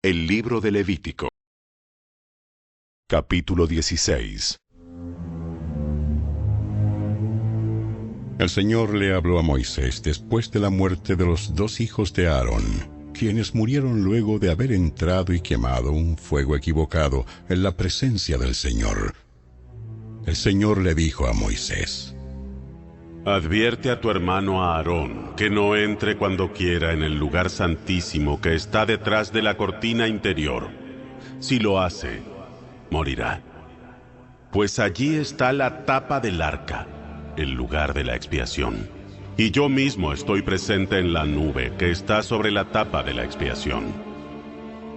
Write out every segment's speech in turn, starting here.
El libro de Levítico. Capítulo 16. El Señor le habló a Moisés después de la muerte de los dos hijos de Aarón, quienes murieron luego de haber entrado y quemado un fuego equivocado en la presencia del Señor. El Señor le dijo a Moisés: Advierte a tu hermano Aarón que no entre cuando quiera en el lugar santísimo que está detrás de la cortina interior. Si lo hace, morirá. Pues allí está la tapa del arca, el lugar de la expiación. Y yo mismo estoy presente en la nube que está sobre la tapa de la expiación.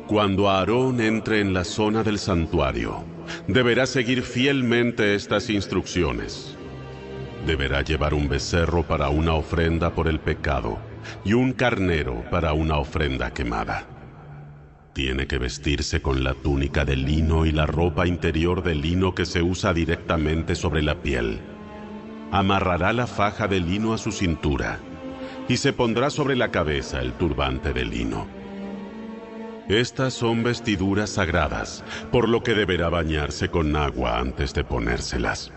Cuando Aarón entre en la zona del santuario, deberá seguir fielmente estas instrucciones. Deberá llevar un becerro para una ofrenda por el pecado y un carnero para una ofrenda quemada. Tiene que vestirse con la túnica de lino y la ropa interior de lino que se usa directamente sobre la piel. Amarrará la faja de lino a su cintura y se pondrá sobre la cabeza el turbante de lino. Estas son vestiduras sagradas, por lo que deberá bañarse con agua antes de ponérselas.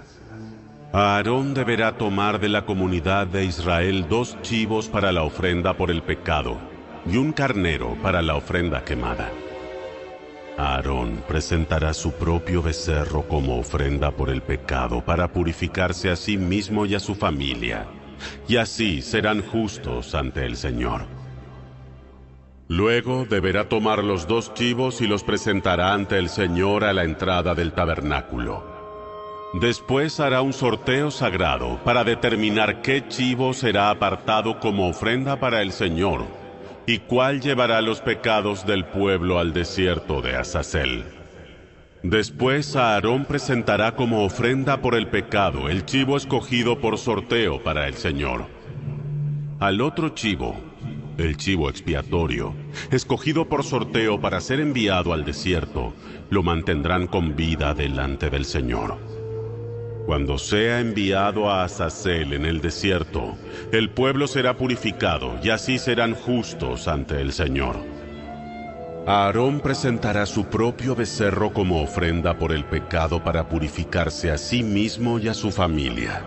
Aarón deberá tomar de la comunidad de Israel 2 chivos para la ofrenda por el pecado y un carnero para la ofrenda quemada. Aarón presentará su propio becerro como ofrenda por el pecado para purificarse a sí mismo y a su familia, y así serán justos ante el Señor. Luego deberá tomar los 2 chivos y los presentará ante el Señor a la entrada del tabernáculo. Después hará un sorteo sagrado para determinar qué chivo será apartado como ofrenda para el Señor y cuál llevará los pecados del pueblo al desierto de Azazel. Después Aarón presentará como ofrenda por el pecado el chivo escogido por sorteo para el Señor. Al otro chivo, el chivo expiatorio, escogido por sorteo para ser enviado al desierto, lo mantendrán con vida delante del Señor. Cuando sea enviado a Azazel en el desierto, el pueblo será purificado y así serán justos ante el Señor. Aarón presentará su propio becerro como ofrenda por el pecado para purificarse a sí mismo y a su familia,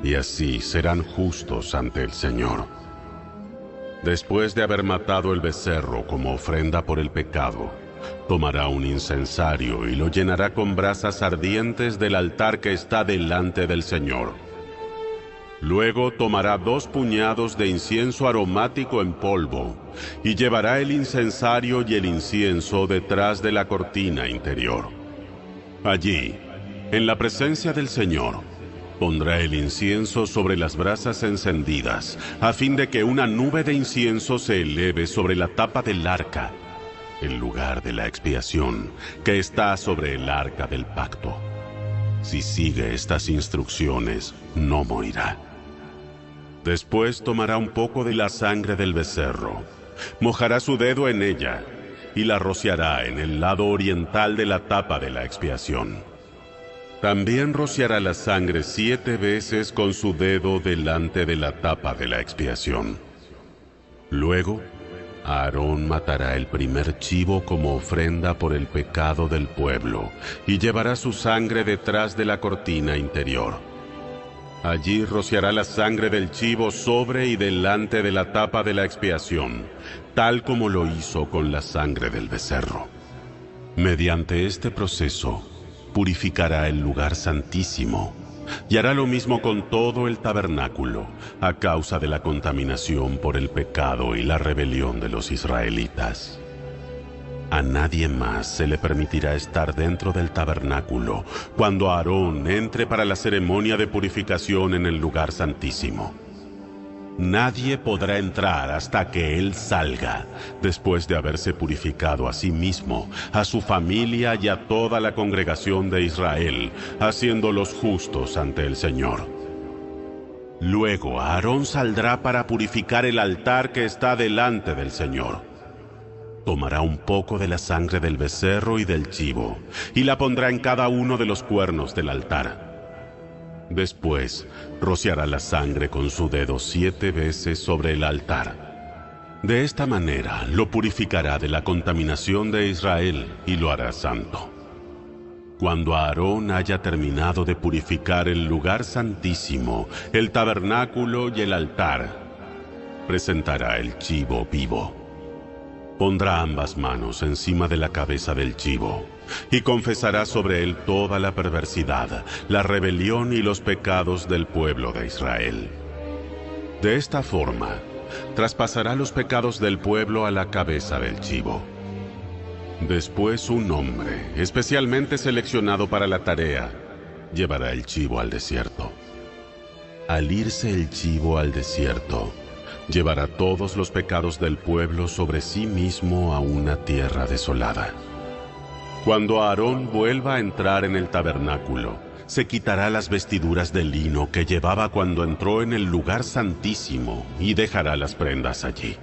y así serán justos ante el Señor. Después de haber matado el becerro como ofrenda por el pecado, tomará un incensario y lo llenará con brasas ardientes del altar que está delante del Señor. Luego tomará 2 puñados de incienso aromático en polvo y llevará el incensario y el incienso detrás de la cortina interior. Allí, en la presencia del Señor, pondrá el incienso sobre las brasas encendidas, a fin de que una nube de incienso se eleve sobre la tapa del arca, el lugar de la expiación, que está sobre el arca del pacto. Si sigue estas instrucciones, no morirá. Después tomará un poco de la sangre del becerro, mojará su dedo en ella y la rociará en el lado oriental de la tapa de la expiación. También rociará la sangre 7 veces con su dedo delante de la tapa de la expiación. Luego, Aarón matará el primer chivo como ofrenda por el pecado del pueblo y llevará su sangre detrás de la cortina interior. Allí rociará la sangre del chivo sobre y delante de la tapa de la expiación, tal como lo hizo con la sangre del becerro. Mediante este proceso, purificará el lugar santísimo, y hará lo mismo con todo el tabernáculo, a causa de la contaminación por el pecado y la rebelión de los israelitas. A nadie más se le permitirá estar dentro del tabernáculo cuando Aarón entre para la ceremonia de purificación en el lugar santísimo. Nadie podrá entrar hasta que él salga, después de haberse purificado a sí mismo, a su familia y a toda la congregación de Israel, haciéndolos justos ante el Señor. Luego Aarón saldrá para purificar el altar que está delante del Señor. Tomará un poco de la sangre del becerro y del chivo, y la pondrá en cada uno de los cuernos del altar. Después, rociará la sangre con su dedo 7 veces sobre el altar. De esta manera lo purificará de la contaminación de Israel y lo hará santo. Cuando Aarón haya terminado de purificar el lugar santísimo, el tabernáculo y el altar, presentará el chivo vivo. Pondrá ambas manos encima de la cabeza del chivo y confesará sobre él toda la perversidad, la rebelión y los pecados del pueblo de Israel. De esta forma, traspasará los pecados del pueblo a la cabeza del chivo. Después un hombre, especialmente seleccionado para la tarea, llevará el chivo al desierto. Al irse el chivo al desierto, llevará todos los pecados del pueblo sobre sí mismo a una tierra desolada. Cuando Aarón vuelva a entrar en el tabernáculo, se quitará las vestiduras de lino que llevaba cuando entró en el lugar santísimo y dejará las prendas allí.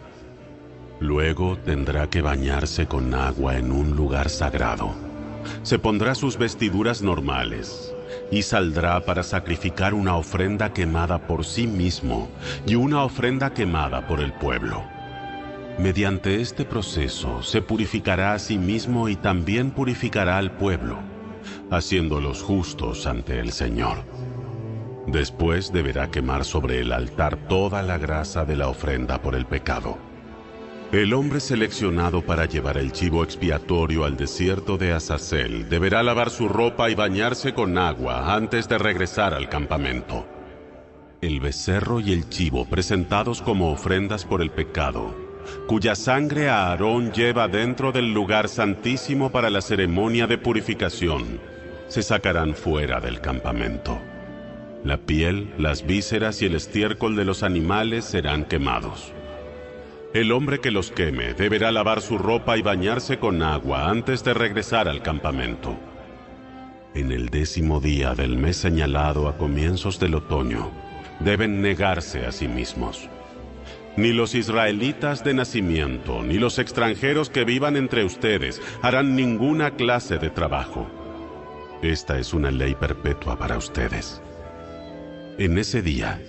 Luego tendrá que bañarse con agua en un lugar sagrado. Se pondrá sus vestiduras normales y saldrá para sacrificar una ofrenda quemada por sí mismo y una ofrenda quemada por el pueblo. Mediante este proceso se purificará a sí mismo y también purificará al pueblo, haciéndolos justos ante el Señor. Después deberá quemar sobre el altar toda la grasa de la ofrenda por el pecado. El hombre seleccionado para llevar el chivo expiatorio al desierto de Azazel deberá lavar su ropa y bañarse con agua antes de regresar al campamento. El becerro y el chivo presentados como ofrendas por el pecado, cuya sangre Aarón lleva dentro del lugar santísimo para la ceremonia de purificación, se sacarán fuera del campamento. La piel, las vísceras y el estiércol de los animales serán quemados. El hombre que los queme deberá lavar su ropa y bañarse con agua antes de regresar al campamento. En el 10º día del mes señalado a comienzos del otoño, deben negarse a sí mismos. Ni los israelitas de nacimiento, ni los extranjeros que vivan entre ustedes harán ninguna clase de trabajo. Esta es una ley perpetua para ustedes. En ese día,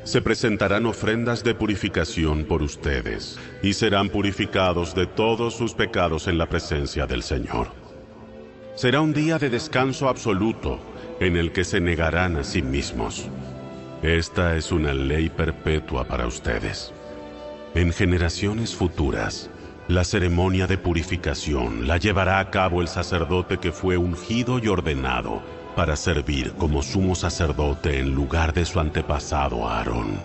se presentarán ofrendas de purificación por ustedes, y serán purificados de todos sus pecados en la presencia del Señor. Será un día de descanso absoluto, en el que se negarán a sí mismos. Esta es una ley perpetua para ustedes. En generaciones futuras, la ceremonia de purificación la llevará a cabo el sacerdote que fue ungido y ordenado para servir como sumo sacerdote en lugar de su antepasado Aarón.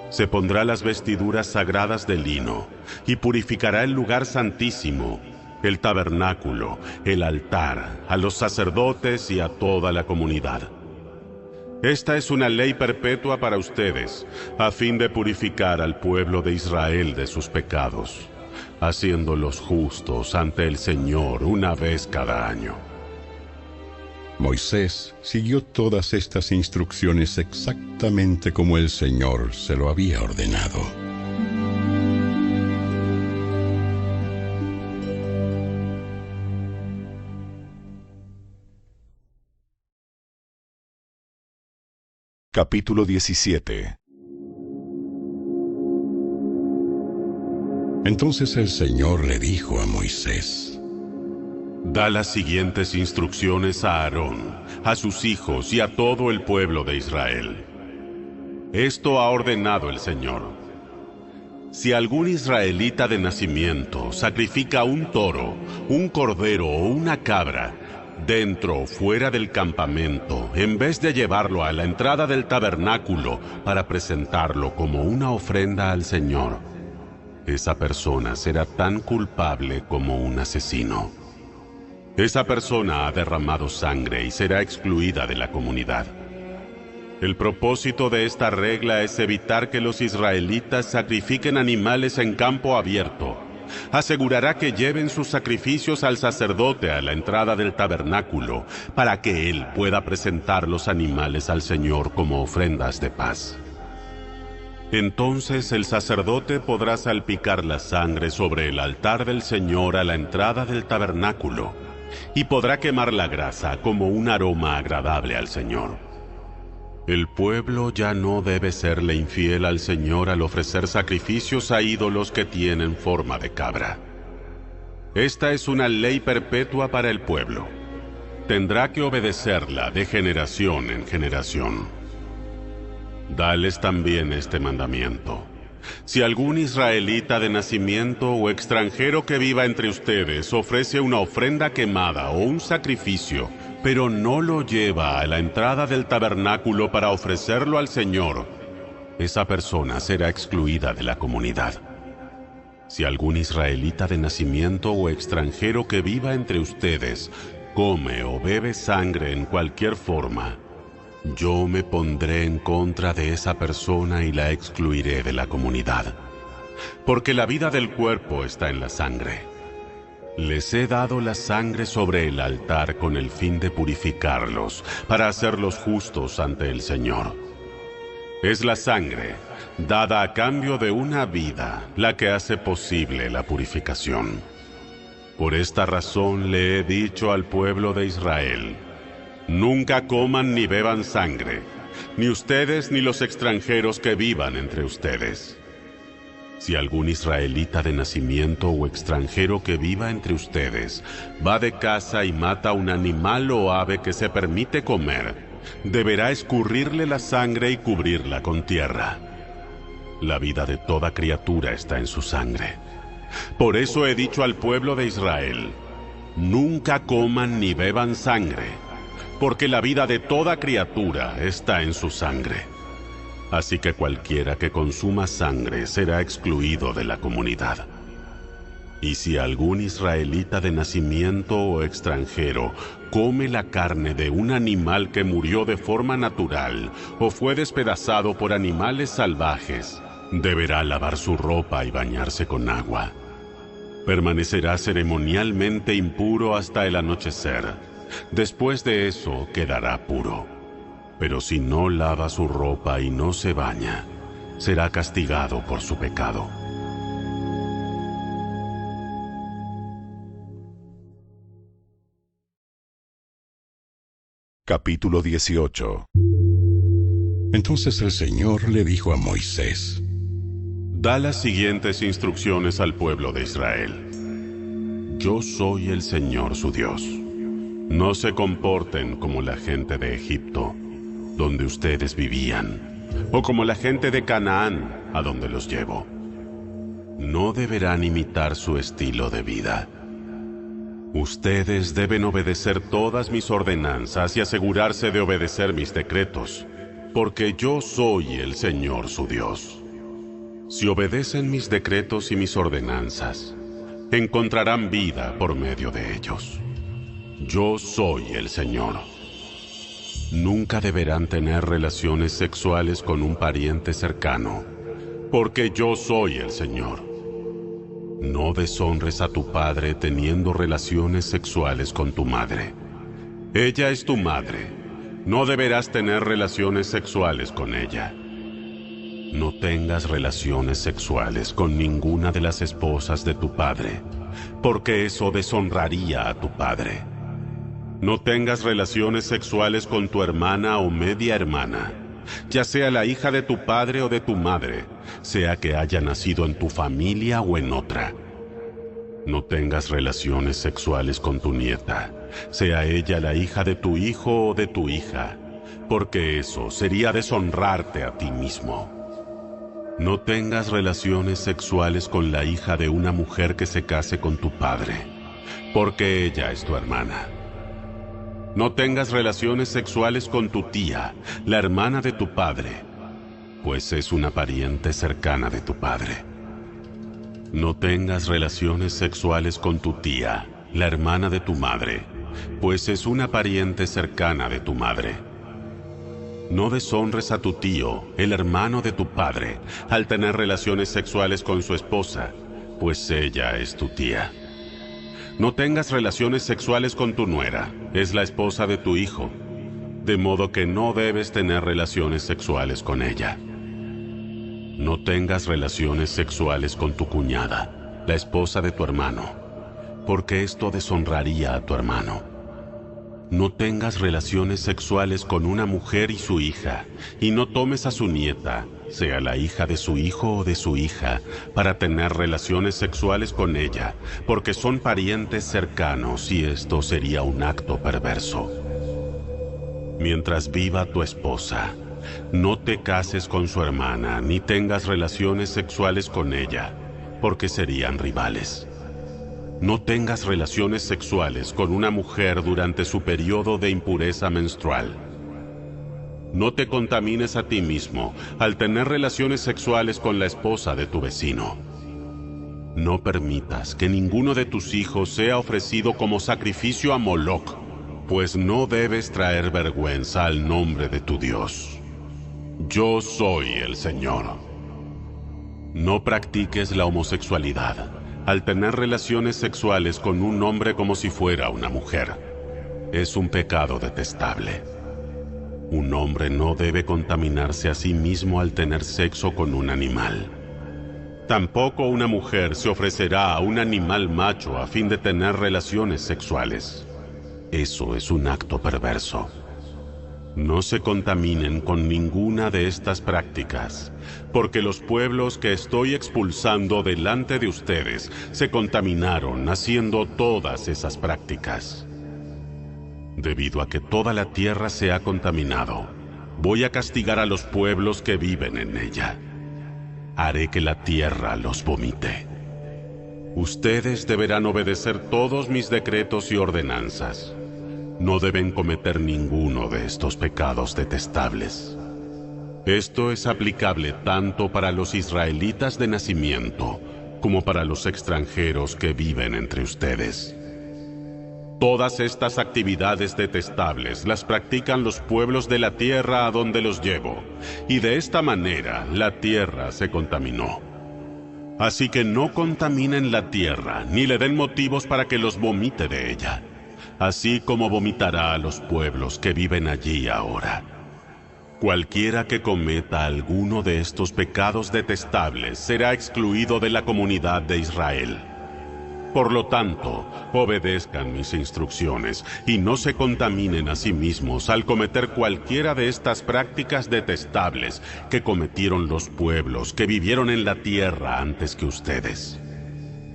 Se pondrá las vestiduras sagradas de lino y purificará el lugar santísimo, el tabernáculo, el altar, a los sacerdotes y a toda la comunidad. Esta es una ley perpetua para ustedes, a fin de purificar al pueblo de Israel de sus pecados, haciéndolos justos ante el Señor una vez cada año. Moisés siguió todas estas instrucciones exactamente como el Señor se lo había ordenado. Capítulo 17. Entonces el Señor le dijo a Moisés: Da las siguientes instrucciones a Aarón, a sus hijos y a todo el pueblo de Israel. Esto ha ordenado el Señor. Si algún israelita de nacimiento sacrifica un toro, un cordero o una cabra, dentro o fuera del campamento, en vez de llevarlo a la entrada del tabernáculo para presentarlo como una ofrenda al Señor, esa persona será tan culpable como un asesino. Esa persona ha derramado sangre y será excluida de la comunidad. El propósito de esta regla es evitar que los israelitas sacrifiquen animales en campo abierto. Asegurará que lleven sus sacrificios al sacerdote a la entrada del tabernáculo, para que él pueda presentar los animales al Señor como ofrendas de paz. Entonces el sacerdote podrá salpicar la sangre sobre el altar del Señor a la entrada del tabernáculo, y podrá quemar la grasa como un aroma agradable al Señor. El pueblo ya no debe serle infiel al Señor al ofrecer sacrificios a ídolos que tienen forma de cabra. Esta es una ley perpetua para el pueblo. Tendrá que obedecerla de generación en generación. Dales también este mandamiento. Si algún israelita de nacimiento o extranjero que viva entre ustedes ofrece una ofrenda quemada o un sacrificio, pero no lo lleva a la entrada del tabernáculo para ofrecerlo al Señor, esa persona será excluida de la comunidad. Si algún israelita de nacimiento o extranjero que viva entre ustedes come o bebe sangre en cualquier forma, yo me pondré en contra de esa persona y la excluiré de la comunidad. Porque la vida del cuerpo está en la sangre. Les he dado la sangre sobre el altar con el fin de purificarlos, para hacerlos justos ante el Señor. Es la sangre, dada a cambio de una vida, la que hace posible la purificación. Por esta razón le he dicho al pueblo de Israel: nunca coman ni beban sangre, ni ustedes ni los extranjeros que vivan entre ustedes. Si algún israelita de nacimiento o extranjero que viva entre ustedes va de caza y mata un animal o ave que se permite comer, deberá escurrirle la sangre y cubrirla con tierra. La vida de toda criatura está en su sangre. Por eso he dicho al pueblo de Israel: nunca coman ni beban sangre, porque la vida de toda criatura está en su sangre. Así que cualquiera que consuma sangre será excluido de la comunidad. Y si algún israelita de nacimiento o extranjero come la carne de un animal que murió de forma natural o fue despedazado por animales salvajes, deberá lavar su ropa y bañarse con agua. Permanecerá ceremonialmente impuro hasta el anochecer. Después de eso quedará puro. Pero si no lava su ropa y no se baña, será castigado por su pecado. Capítulo 18. Entonces el Señor le dijo a Moisés: Da las siguientes instrucciones al pueblo de Israel. Yo soy el Señor su Dios. No se comporten como la gente de Egipto, donde ustedes vivían, o como la gente de Canaán, a donde los llevo. No deberán imitar su estilo de vida. Ustedes deben obedecer todas mis ordenanzas y asegurarse de obedecer mis decretos, porque yo soy el Señor su Dios. Si obedecen mis decretos y mis ordenanzas, encontrarán vida por medio de ellos. Yo soy el Señor. Nunca deberán tener relaciones sexuales con un pariente cercano, porque yo soy el Señor. No deshonres a tu padre teniendo relaciones sexuales con tu madre. Ella es tu madre. No deberás tener relaciones sexuales con ella. No tengas relaciones sexuales con ninguna de las esposas de tu padre, porque eso deshonraría a tu padre. No tengas relaciones sexuales con tu hermana o media hermana, ya sea la hija de tu padre o de tu madre, sea que haya nacido en tu familia o en otra. No tengas relaciones sexuales con tu nieta, sea ella la hija de tu hijo o de tu hija, porque eso sería deshonrarte a ti mismo. No tengas relaciones sexuales con la hija de una mujer que se case con tu padre, porque ella es tu hermana. No tengas relaciones sexuales con tu tía, la hermana de tu padre, pues es una pariente cercana de tu padre. No tengas relaciones sexuales con tu tía, la hermana de tu madre, pues es una pariente cercana de tu madre. No deshonres a tu tío, el hermano de tu padre, al tener relaciones sexuales con su esposa, pues ella es tu tía. No tengas relaciones sexuales con tu nuera, es la esposa de tu hijo, de modo que no debes tener relaciones sexuales con ella. No tengas relaciones sexuales con tu cuñada, la esposa de tu hermano, porque esto deshonraría a tu hermano. No tengas relaciones sexuales con una mujer y su hija, y no tomes a su nieta, sea la hija de su hijo o de su hija, para tener relaciones sexuales con ella, porque son parientes cercanos y esto sería un acto perverso. Mientras viva tu esposa, no te cases con su hermana ni tengas relaciones sexuales con ella, porque serían rivales. No tengas relaciones sexuales con una mujer durante su periodo de impureza menstrual. No te contamines a ti mismo al tener relaciones sexuales con la esposa de tu vecino. No permitas que ninguno de tus hijos sea ofrecido como sacrificio a Moloc, pues no debes traer vergüenza al nombre de tu Dios. Yo soy el Señor. No practiques la homosexualidad al tener relaciones sexuales con un hombre como si fuera una mujer. Es un pecado detestable. Un hombre no debe contaminarse a sí mismo al tener sexo con un animal. Tampoco una mujer se ofrecerá a un animal macho a fin de tener relaciones sexuales. Eso es un acto perverso. No se contaminen con ninguna de estas prácticas, porque los pueblos que estoy expulsando delante de ustedes se contaminaron haciendo todas esas prácticas. Debido a que toda la tierra se ha contaminado, voy a castigar a los pueblos que viven en ella. Haré que la tierra los vomite. Ustedes deberán obedecer todos mis decretos y ordenanzas. No deben cometer ninguno de estos pecados detestables. Esto es aplicable tanto para los israelitas de nacimiento como para los extranjeros que viven entre ustedes. Todas estas actividades detestables las practican los pueblos de la tierra a donde los llevo, y de esta manera la tierra se contaminó. Así que no contaminen la tierra ni le den motivos para que los vomite de ella, así como vomitará a los pueblos que viven allí ahora. Cualquiera que cometa alguno de estos pecados detestables será excluido de la comunidad de Israel. Por lo tanto, obedezcan mis instrucciones y no se contaminen a sí mismos al cometer cualquiera de estas prácticas detestables que cometieron los pueblos que vivieron en la tierra antes que ustedes.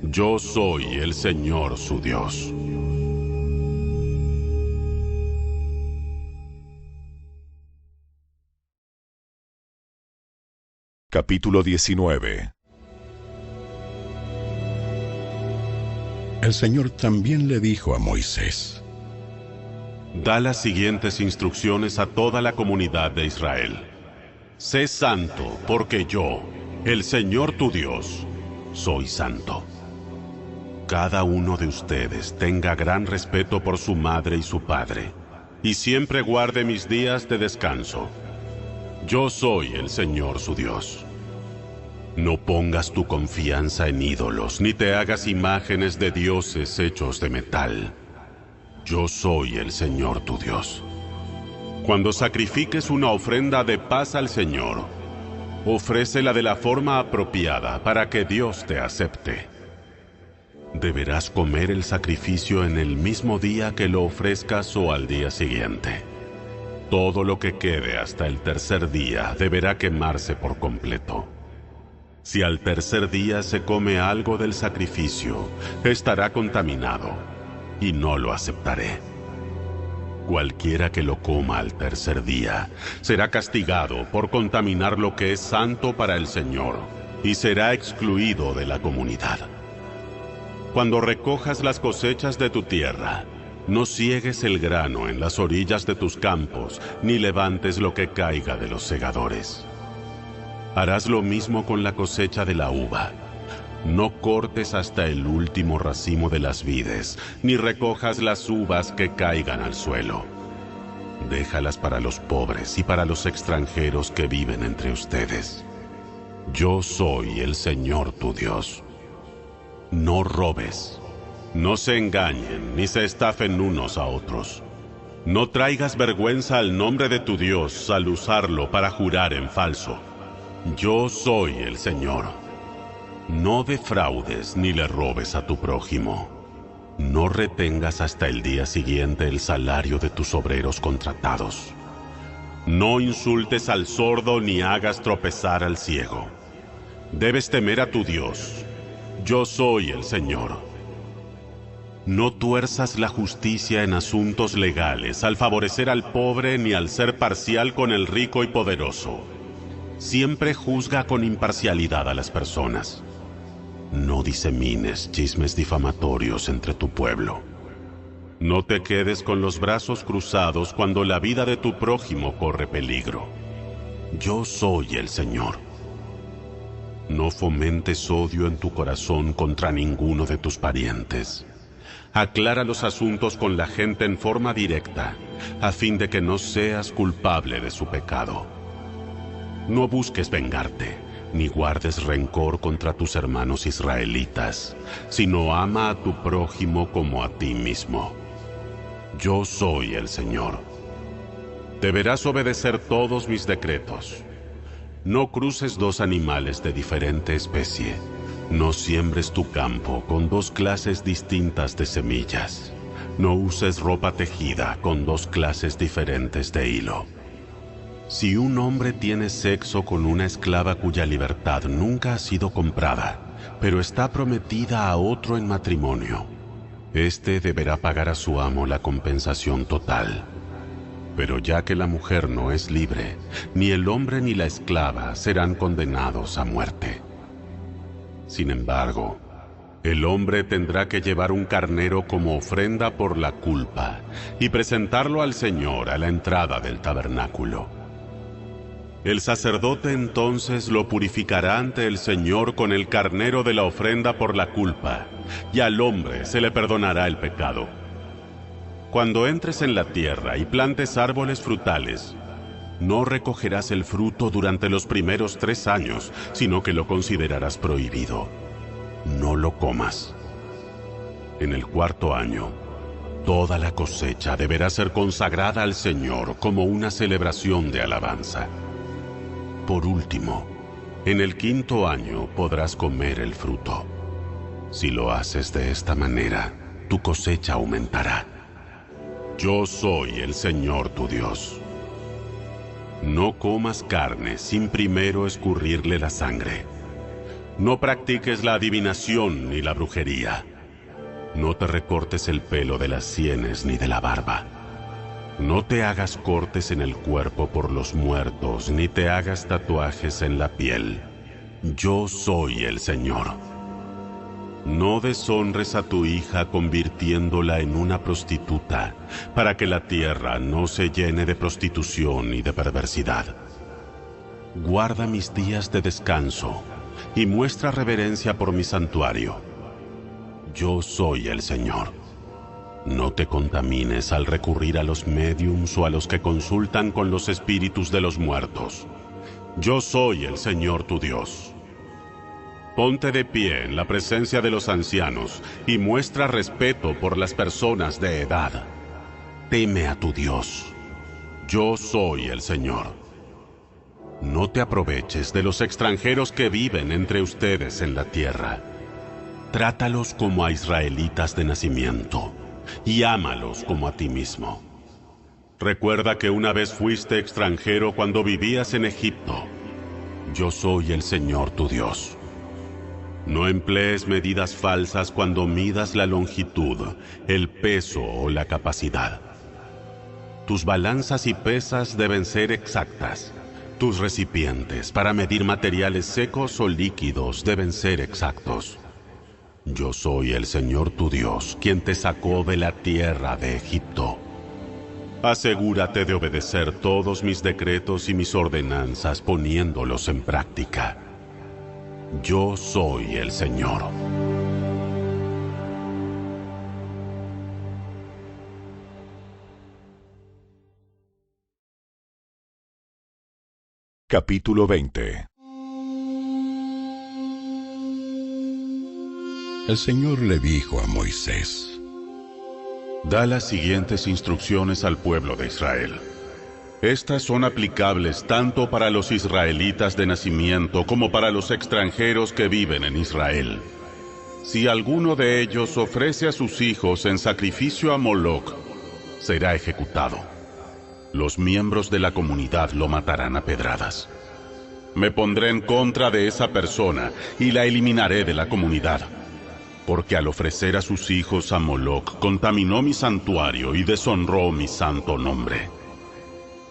Yo soy el Señor su Dios. Capítulo 19. El Señor también le dijo a Moisés: Da las siguientes instrucciones a toda la comunidad de Israel. Sé santo, porque yo, el Señor tu Dios, soy santo. Cada uno de ustedes tenga gran respeto por su madre y su padre, y siempre guarde mis días de descanso. Yo soy el Señor su Dios. No pongas tu confianza en ídolos, ni te hagas imágenes de dioses hechos de metal. Yo soy el Señor tu Dios. Cuando sacrifiques una ofrenda de paz al Señor, ofrécela de la forma apropiada para que Dios te acepte. Deberás comer el sacrificio en el mismo día que lo ofrezcas o al día siguiente. Todo lo que quede hasta el tercer día deberá quemarse por completo. Si al tercer día se come algo del sacrificio, estará contaminado, y no lo aceptaré. Cualquiera que lo coma al tercer día será castigado por contaminar lo que es santo para el Señor, y será excluido de la comunidad. Cuando recojas las cosechas de tu tierra, no ciegues el grano en las orillas de tus campos, ni levantes lo que caiga de los segadores. Harás lo mismo con la cosecha de la uva. No cortes hasta el último racimo de las vides, ni recojas las uvas que caigan al suelo. Déjalas para los pobres y para los extranjeros que viven entre ustedes. Yo soy el Señor tu Dios. No robes. No se engañen ni se estafen unos a otros. No traigas vergüenza al nombre de tu Dios al usarlo para jurar en falso. Yo soy el Señor. No defraudes ni le robes a tu prójimo. No retengas hasta el día siguiente el salario de tus obreros contratados. No insultes al sordo ni hagas tropezar al ciego. Debes temer a tu Dios. Yo soy el Señor. No tuerzas la justicia en asuntos legales al favorecer al pobre ni al ser parcial con el rico y poderoso. Siempre juzga con imparcialidad a las personas. No disemines chismes difamatorios entre tu pueblo. No te quedes con los brazos cruzados cuando la vida de tu prójimo corre peligro. Yo soy el Señor. No fomentes odio en tu corazón contra ninguno de tus parientes. Aclara los asuntos con la gente en forma directa, a fin de que no seas culpable de su pecado. No busques vengarte, ni guardes rencor contra tus hermanos israelitas, sino ama a tu prójimo como a ti mismo. Yo soy el Señor. Deberás obedecer todos mis decretos. No cruces dos animales de diferente especie. No siembres tu campo con dos clases distintas de semillas. No uses ropa tejida con dos clases diferentes de hilo. Si un hombre tiene sexo con una esclava cuya libertad nunca ha sido comprada, pero está prometida a otro en matrimonio, éste deberá pagar a su amo la compensación total. Pero ya que la mujer no es libre, ni el hombre ni la esclava serán condenados a muerte. Sin embargo, el hombre tendrá que llevar un carnero como ofrenda por la culpa y presentarlo al Señor a la entrada del tabernáculo. El sacerdote entonces lo purificará ante el Señor con el carnero de la ofrenda por la culpa, y al hombre se le perdonará el pecado. Cuando entres en la tierra y plantes árboles frutales, no recogerás el fruto durante los primeros 3 años, sino que lo considerarás prohibido. No lo comas. En el 4º año, toda la cosecha deberá ser consagrada al Señor como una celebración de alabanza. Por último, en el 5º año podrás comer el fruto. Si lo haces de esta manera, tu cosecha aumentará. Yo soy el Señor tu Dios. No comas carne sin primero escurrirle la sangre. No practiques la adivinación ni la brujería. No te recortes el pelo de las sienes ni de la barba. No te hagas cortes en el cuerpo por los muertos, ni te hagas tatuajes en la piel. Yo soy el Señor. No deshonres a tu hija convirtiéndola en una prostituta, para que la tierra no se llene de prostitución y de perversidad. Guarda mis días de descanso y muestra reverencia por mi santuario. Yo soy el Señor. No te contamines al recurrir a los médiums o a los que consultan con los espíritus de los muertos. Yo soy el Señor tu Dios. Ponte de pie en la presencia de los ancianos y muestra respeto por las personas de edad. Teme a tu Dios. Yo soy el Señor. No te aproveches de los extranjeros que viven entre ustedes en la tierra. Trátalos como a israelitas de nacimiento y ámalos como a ti mismo. Recuerda que una vez fuiste extranjero cuando vivías en Egipto. Yo soy el Señor tu Dios. No emplees medidas falsas cuando midas la longitud, el peso o la capacidad. Tus balanzas y pesas deben ser exactas. Tus recipientes para medir materiales secos o líquidos deben ser exactos. Yo soy el Señor tu Dios, quien te sacó de la tierra de Egipto. Asegúrate de obedecer todos mis decretos y mis ordenanzas poniéndolos en práctica. Yo soy el Señor. Capítulo 20. El Señor le dijo a Moisés: Da las siguientes instrucciones al pueblo de Israel. Estas son aplicables tanto para los israelitas de nacimiento como para los extranjeros que viven en Israel. Si alguno de ellos ofrece a sus hijos en sacrificio a Moloc, será ejecutado. Los miembros de la comunidad lo matarán a pedradas. Me pondré en contra de esa persona y la eliminaré de la comunidad, porque al ofrecer a sus hijos a Moloc contaminó mi santuario y deshonró mi santo nombre.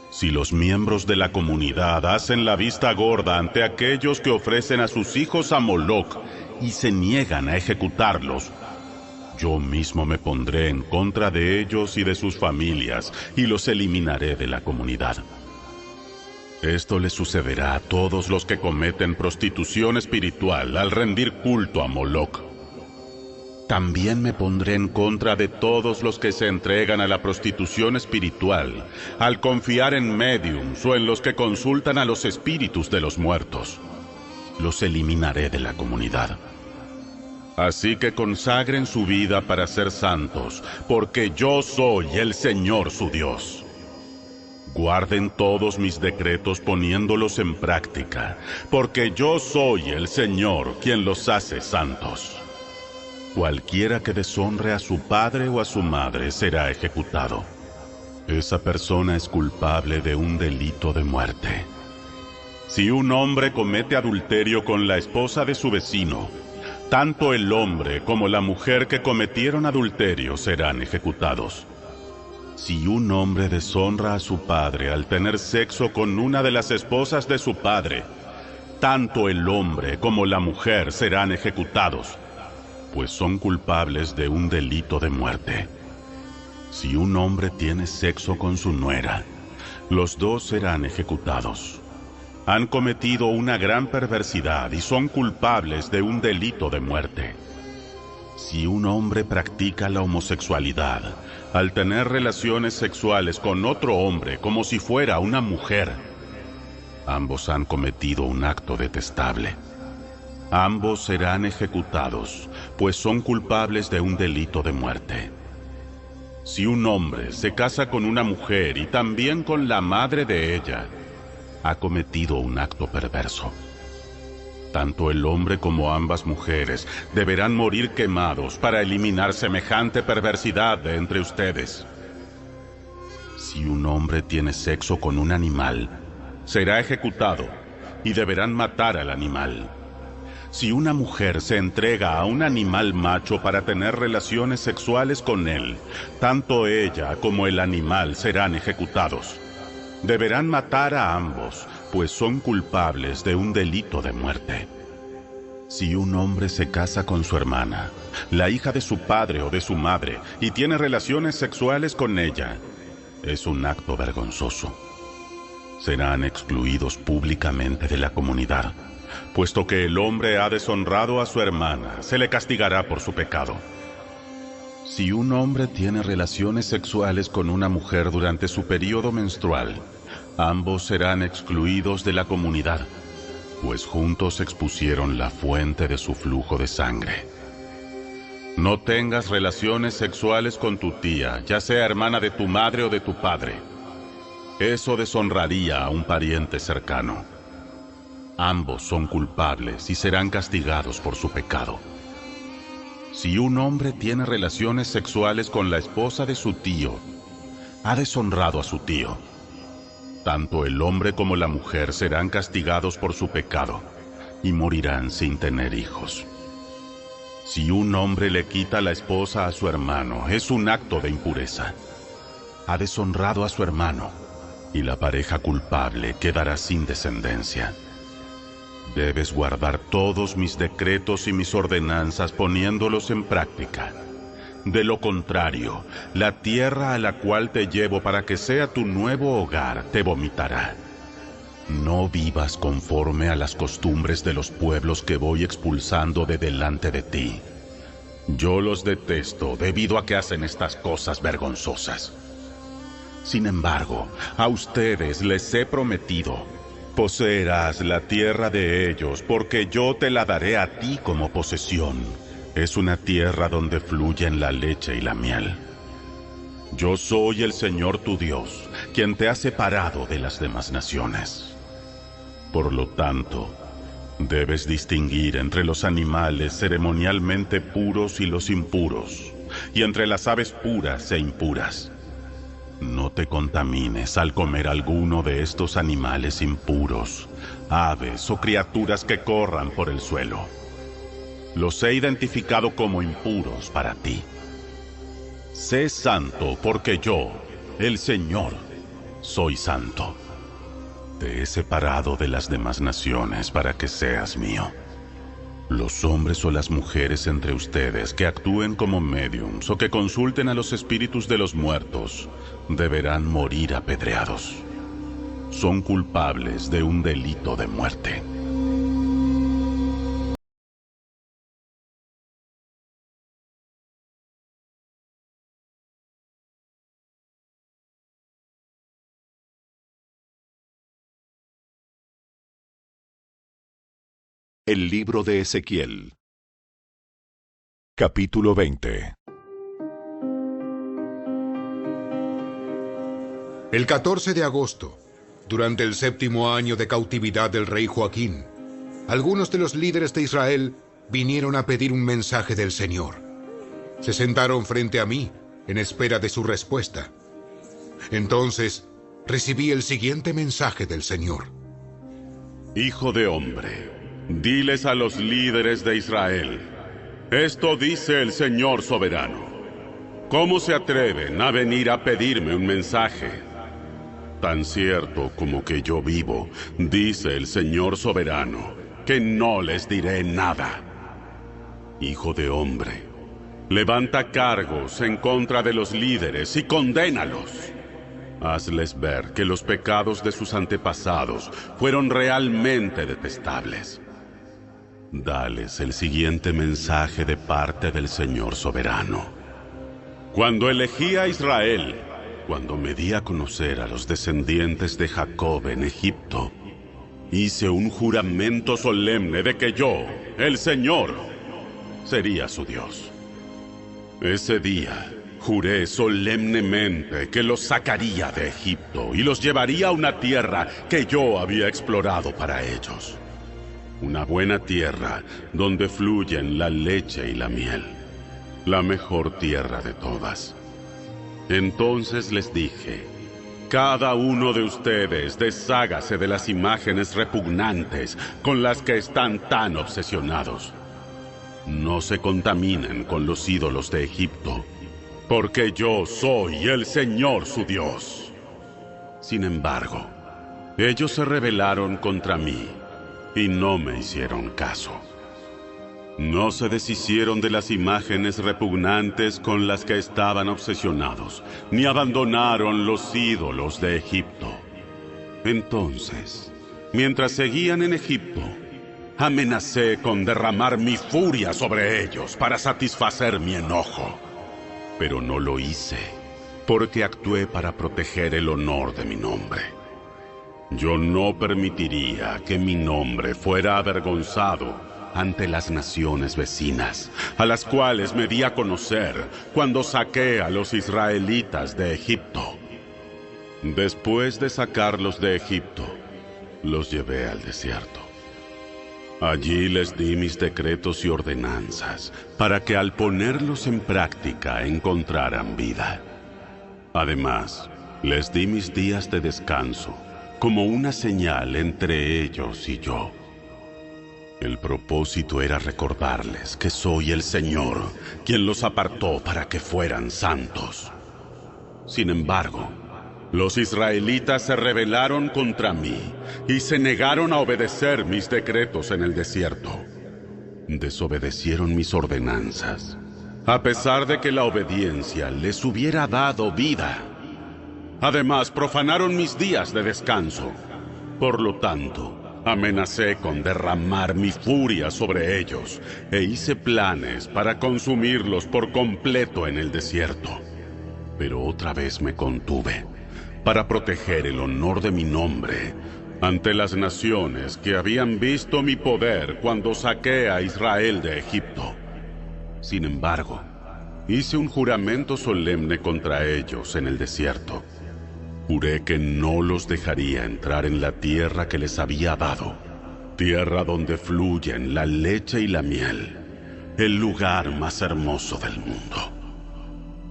Si los miembros de la comunidad hacen la vista gorda ante aquellos que ofrecen a sus hijos a Moloc y se niegan a ejecutarlos, yo mismo me pondré en contra de ellos y de sus familias y los eliminaré de la comunidad. Esto le sucederá a todos los que cometen prostitución espiritual al rendir culto a Moloc. También me pondré en contra de todos los que se entregan a la prostitución espiritual, al confiar en médiums o en los que consultan a los espíritus de los muertos. Los eliminaré de la comunidad. Así que consagren su vida para ser santos, porque yo soy el Señor su Dios. Guarden todos mis decretos poniéndolos en práctica, porque yo soy el Señor quien los hace santos. Cualquiera que deshonre a su padre o a su madre será ejecutado. Esa persona es culpable de un delito de muerte. Si un hombre comete adulterio con la esposa de su vecino, tanto el hombre como la mujer que cometieron adulterio serán ejecutados. Si un hombre deshonra a su padre al tener sexo con una de las esposas de su padre, tanto el hombre como la mujer serán ejecutados, pues son culpables de un delito de muerte. Si un hombre tiene sexo con su nuera, los dos serán ejecutados. Han cometido una gran perversidad y son culpables de un delito de muerte. Si un hombre practica la homosexualidad al tener relaciones sexuales con otro hombre como si fuera una mujer, ambos han cometido un acto detestable. Ambos serán ejecutados, pues son culpables de un delito de muerte. Si un hombre se casa con una mujer y también con la madre de ella, ha cometido un acto perverso. Tanto el hombre como ambas mujeres deberán morir quemados para eliminar semejante perversidad de entre ustedes. Si un hombre tiene sexo con un animal, será ejecutado y deberán matar al animal. Si una mujer se entrega a un animal macho para tener relaciones sexuales con él, tanto ella como el animal serán ejecutados. Deberán matar a ambos, pues son culpables de un delito de muerte. Si un hombre se casa con su hermana, la hija de su padre o de su madre, y tiene relaciones sexuales con ella, es un acto vergonzoso. Serán excluidos públicamente de la comunidad. Puesto que el hombre ha deshonrado a su hermana, se le castigará por su pecado. Si un hombre tiene relaciones sexuales con una mujer durante su periodo menstrual, ambos serán excluidos de la comunidad, pues juntos expusieron la fuente de su flujo de sangre. No tengas relaciones sexuales con tu tía, ya sea hermana de tu madre o de tu padre. Eso deshonraría a un pariente cercano. Ambos son culpables y serán castigados por su pecado. Si un hombre tiene relaciones sexuales con la esposa de su tío, ha deshonrado a su tío. Tanto el hombre como la mujer serán castigados por su pecado y morirán sin tener hijos. Si un hombre le quita la esposa a su hermano, es un acto de impureza. Ha deshonrado a su hermano y la pareja culpable quedará sin descendencia. Debes guardar todos mis decretos y mis ordenanzas poniéndolos en práctica. De lo contrario, la tierra a la cual te llevo para que sea tu nuevo hogar te vomitará. No vivas conforme a las costumbres de los pueblos que voy expulsando de delante de ti. Yo los detesto debido a que hacen estas cosas vergonzosas. Sin embargo, a ustedes les he prometido: poseerás la tierra de ellos, porque yo te la daré a ti como posesión. Es una tierra donde fluyen la leche y la miel. Yo soy el Señor tu Dios, quien te ha separado de las demás naciones. Por lo tanto, Debes distinguir entre los animales ceremonialmente puros y los impuros, y entre las aves puras e impuras. No te contamines al comer alguno de estos animales impuros, aves o criaturas que corran por el suelo. Los he identificado como impuros para ti. Sé santo porque yo, el Señor, soy santo. Te he separado de las demás naciones para que seas mío. Los hombres o las mujeres entre ustedes que actúen como médiums o que consulten a los espíritus de los muertos deberán morir apedreados. Son culpables de un delito de muerte. El libro de Ezequiel. Capítulo 20. El 14 de agosto, durante el 7º año de cautividad del rey Joaquín, algunos de los líderes de Israel vinieron a pedir un mensaje del Señor. Se sentaron frente a mí, en espera de su respuesta. Entonces, recibí el siguiente mensaje del Señor. Hijo de hombre, diles a los líderes de Israel: esto dice el Señor soberano. ¿Cómo se atreven a venir a pedirme un mensaje? Tan cierto como que yo vivo, dice el Señor soberano, que no les diré nada. Hijo de hombre, levanta cargos en contra de los líderes y condénalos. Hazles ver que los pecados de sus antepasados fueron realmente detestables. Dales el siguiente mensaje de parte del Señor soberano. Cuando elegí a Israel, cuando me di a conocer a los descendientes de Jacob en Egipto, hice un juramento solemne de que yo, el Señor, sería su Dios. Ese día juré solemnemente que los sacaría de Egipto y los llevaría a una tierra que yo había explorado para ellos. Una buena tierra donde fluyen la leche y la miel, la mejor tierra de todas. Entonces les dije: cada uno de ustedes deshágase de las imágenes repugnantes con las que están tan obsesionados. No se contaminen con los ídolos de Egipto, porque yo soy el Señor su Dios. Sin embargo, ellos se rebelaron contra mí y no me hicieron caso. No se deshicieron de las imágenes repugnantes con las que estaban obsesionados, ni abandonaron los ídolos de Egipto. Entonces, mientras seguían en Egipto, amenacé con derramar mi furia sobre ellos para satisfacer mi enojo. Pero no lo hice, porque actué para proteger el honor de mi nombre. Yo no permitiría que mi nombre fuera avergonzado ante las naciones vecinas, a las cuales me di a conocer cuando saqué a los israelitas de Egipto. Después de sacarlos de Egipto, los llevé al desierto. Allí les di mis decretos y ordenanzas para que al ponerlos en práctica encontraran vida. Además, les di mis días de descanso como una señal entre ellos y yo. El propósito era recordarles que soy el Señor, quien los apartó para que fueran santos. Sin embargo, los israelitas se rebelaron contra mí y se negaron a obedecer mis decretos en el desierto. Desobedecieron mis ordenanzas, a pesar de que la obediencia les hubiera dado vida. Además, profanaron mis días de descanso. Por lo tanto, amenacé con derramar mi furia sobre ellos e hice planes para consumirlos por completo en el desierto. Pero otra vez me contuve para proteger el honor de mi nombre ante las naciones que habían visto mi poder cuando saqué a Israel de Egipto. Sin embargo, hice un juramento solemne contra ellos en el desierto. Juré que no los dejaría entrar en la tierra que les había dado, tierra donde fluyen la leche y la miel, el lugar más hermoso del mundo.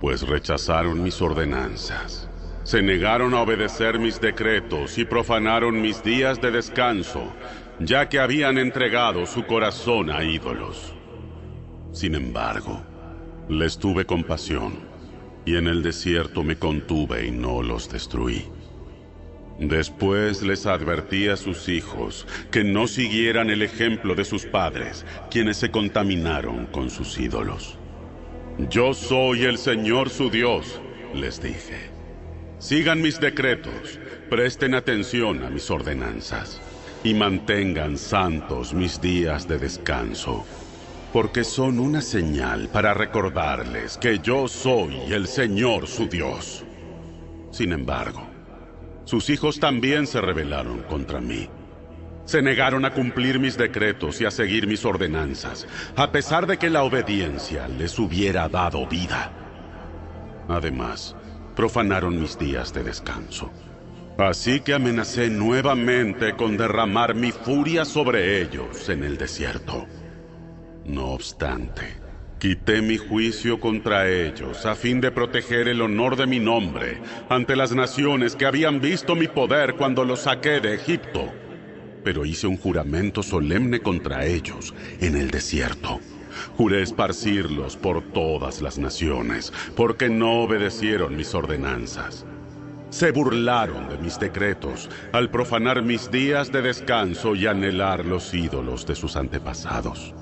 Pues rechazaron mis ordenanzas, se negaron a obedecer mis decretos y profanaron mis días de descanso, ya que habían entregado su corazón a ídolos. Sin embargo, les tuve compasión, y en el desierto me contuve y no los destruí. Después les advertí a sus hijos que no siguieran el ejemplo de sus padres, quienes se contaminaron con sus ídolos. Yo soy el Señor su Dios, les dije. Sigan mis decretos, presten atención a mis ordenanzas, y mantengan santos mis días de descanso, porque son una señal para recordarles que yo soy el Señor su Dios. Sin embargo, sus hijos también se rebelaron contra mí. Se negaron a cumplir mis decretos y a seguir mis ordenanzas, a pesar de que la obediencia les hubiera dado vida. Además, profanaron mis días de descanso. Así que amenacé nuevamente con derramar mi furia sobre ellos en el desierto. No obstante, quité mi juicio contra ellos a fin de proteger el honor de mi nombre ante las naciones que habían visto mi poder cuando los saqué de Egipto. Pero hice un juramento solemne contra ellos en el desierto. Juré esparcirlos por todas las naciones, porque no obedecieron mis ordenanzas. Se burlaron de mis decretos al profanar mis días de descanso y anhelar los ídolos de sus antepasados.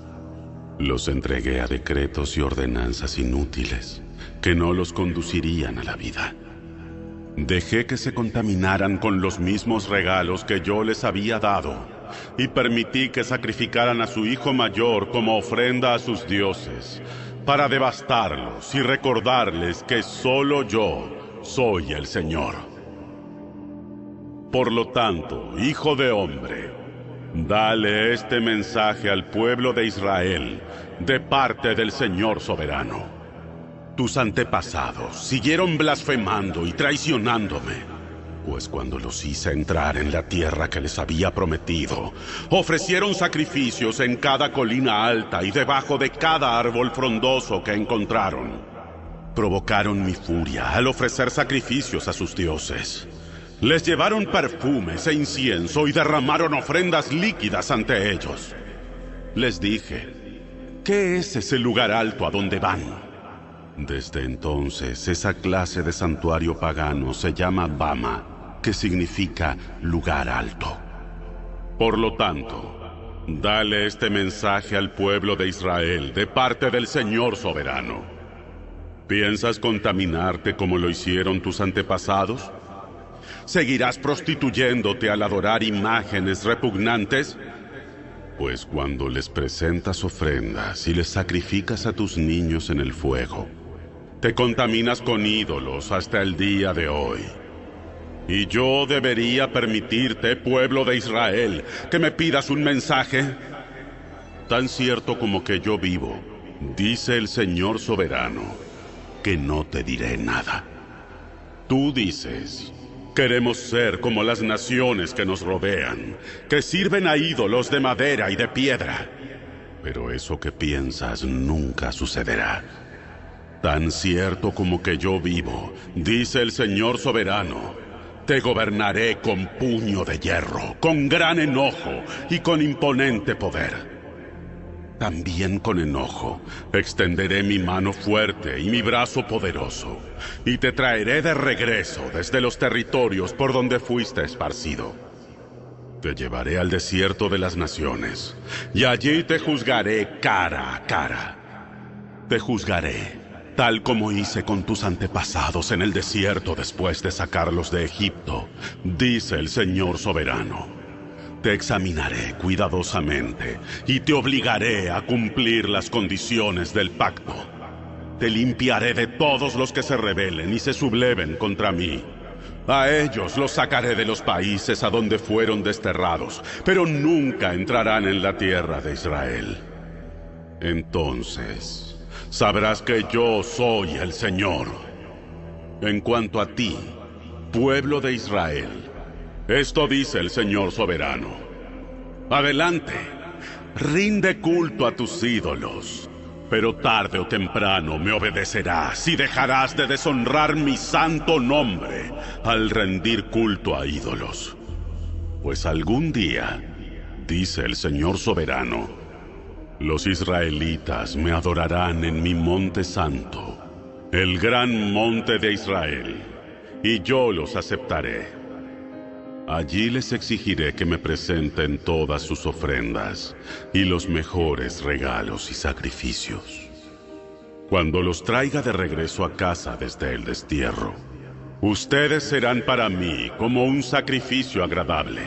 Los entregué a decretos y ordenanzas inútiles que no los conducirían a la vida. Dejé que se contaminaran con los mismos regalos que yo les había dado y permití que sacrificaran a su hijo mayor como ofrenda a sus dioses para devastarlos y recordarles que solo yo soy el Señor. Por lo tanto, hijo de hombre, dale este mensaje al pueblo de Israel de parte del Señor soberano. Tus antepasados siguieron blasfemando y traicionándome, pues cuando los hice entrar en la tierra que les había prometido, ofrecieron sacrificios en cada colina alta y debajo de cada árbol frondoso que encontraron. Provocaron mi furia al ofrecer sacrificios a sus dioses. Les llevaron perfumes e incienso y derramaron ofrendas líquidas ante ellos. Les dije, ¿qué es ese lugar alto a donde van? Desde entonces, esa clase de santuario pagano se llama Bama, que significa lugar alto. Por lo tanto, dale este mensaje al pueblo de Israel de parte del Señor soberano. ¿Piensas contaminarte como lo hicieron tus antepasados? ¿Seguirás prostituyéndote al adorar imágenes repugnantes? Pues cuando les presentas ofrendas y les sacrificas a tus niños en el fuego, te contaminas con ídolos hasta el día de hoy. ¿Y yo debería permitirte, pueblo de Israel, que me pidas un mensaje? Tan cierto como que yo vivo, dice el Señor soberano, que no te diré nada. Tú dices, queremos ser como las naciones que nos rodean, que sirven a ídolos de madera y de piedra. Pero eso que piensas nunca sucederá. Tan cierto como que yo vivo, dice el Señor soberano, te gobernaré con puño de hierro, con gran enojo y con imponente poder. También con enojo extenderé mi mano fuerte y mi brazo poderoso, y te traeré de regreso desde los territorios por donde fuiste esparcido. Te llevaré al desierto de las naciones, y allí te juzgaré cara a cara. Te juzgaré, tal como hice con tus antepasados en el desierto después de sacarlos de Egipto, dice el Señor soberano. Te examinaré cuidadosamente y te obligaré a cumplir las condiciones del pacto. Te limpiaré de todos los que se rebelen y se subleven contra mí. A ellos los sacaré de los países a donde fueron desterrados, pero nunca entrarán en la tierra de Israel. Entonces sabrás que yo soy el Señor. En cuanto a ti, pueblo de Israel, esto dice el Señor soberano. Adelante, rinde culto a tus ídolos, pero tarde o temprano me obedecerás y dejarás de deshonrar mi santo nombre al rendir culto a ídolos. Pues algún día, dice el Señor soberano, los israelitas me adorarán en mi monte santo, el gran monte de Israel, y yo los aceptaré. Allí les exigiré que me presenten todas sus ofrendas y los mejores regalos y sacrificios. Cuando los traiga de regreso a casa desde el destierro, ustedes serán para mí como un sacrificio agradable.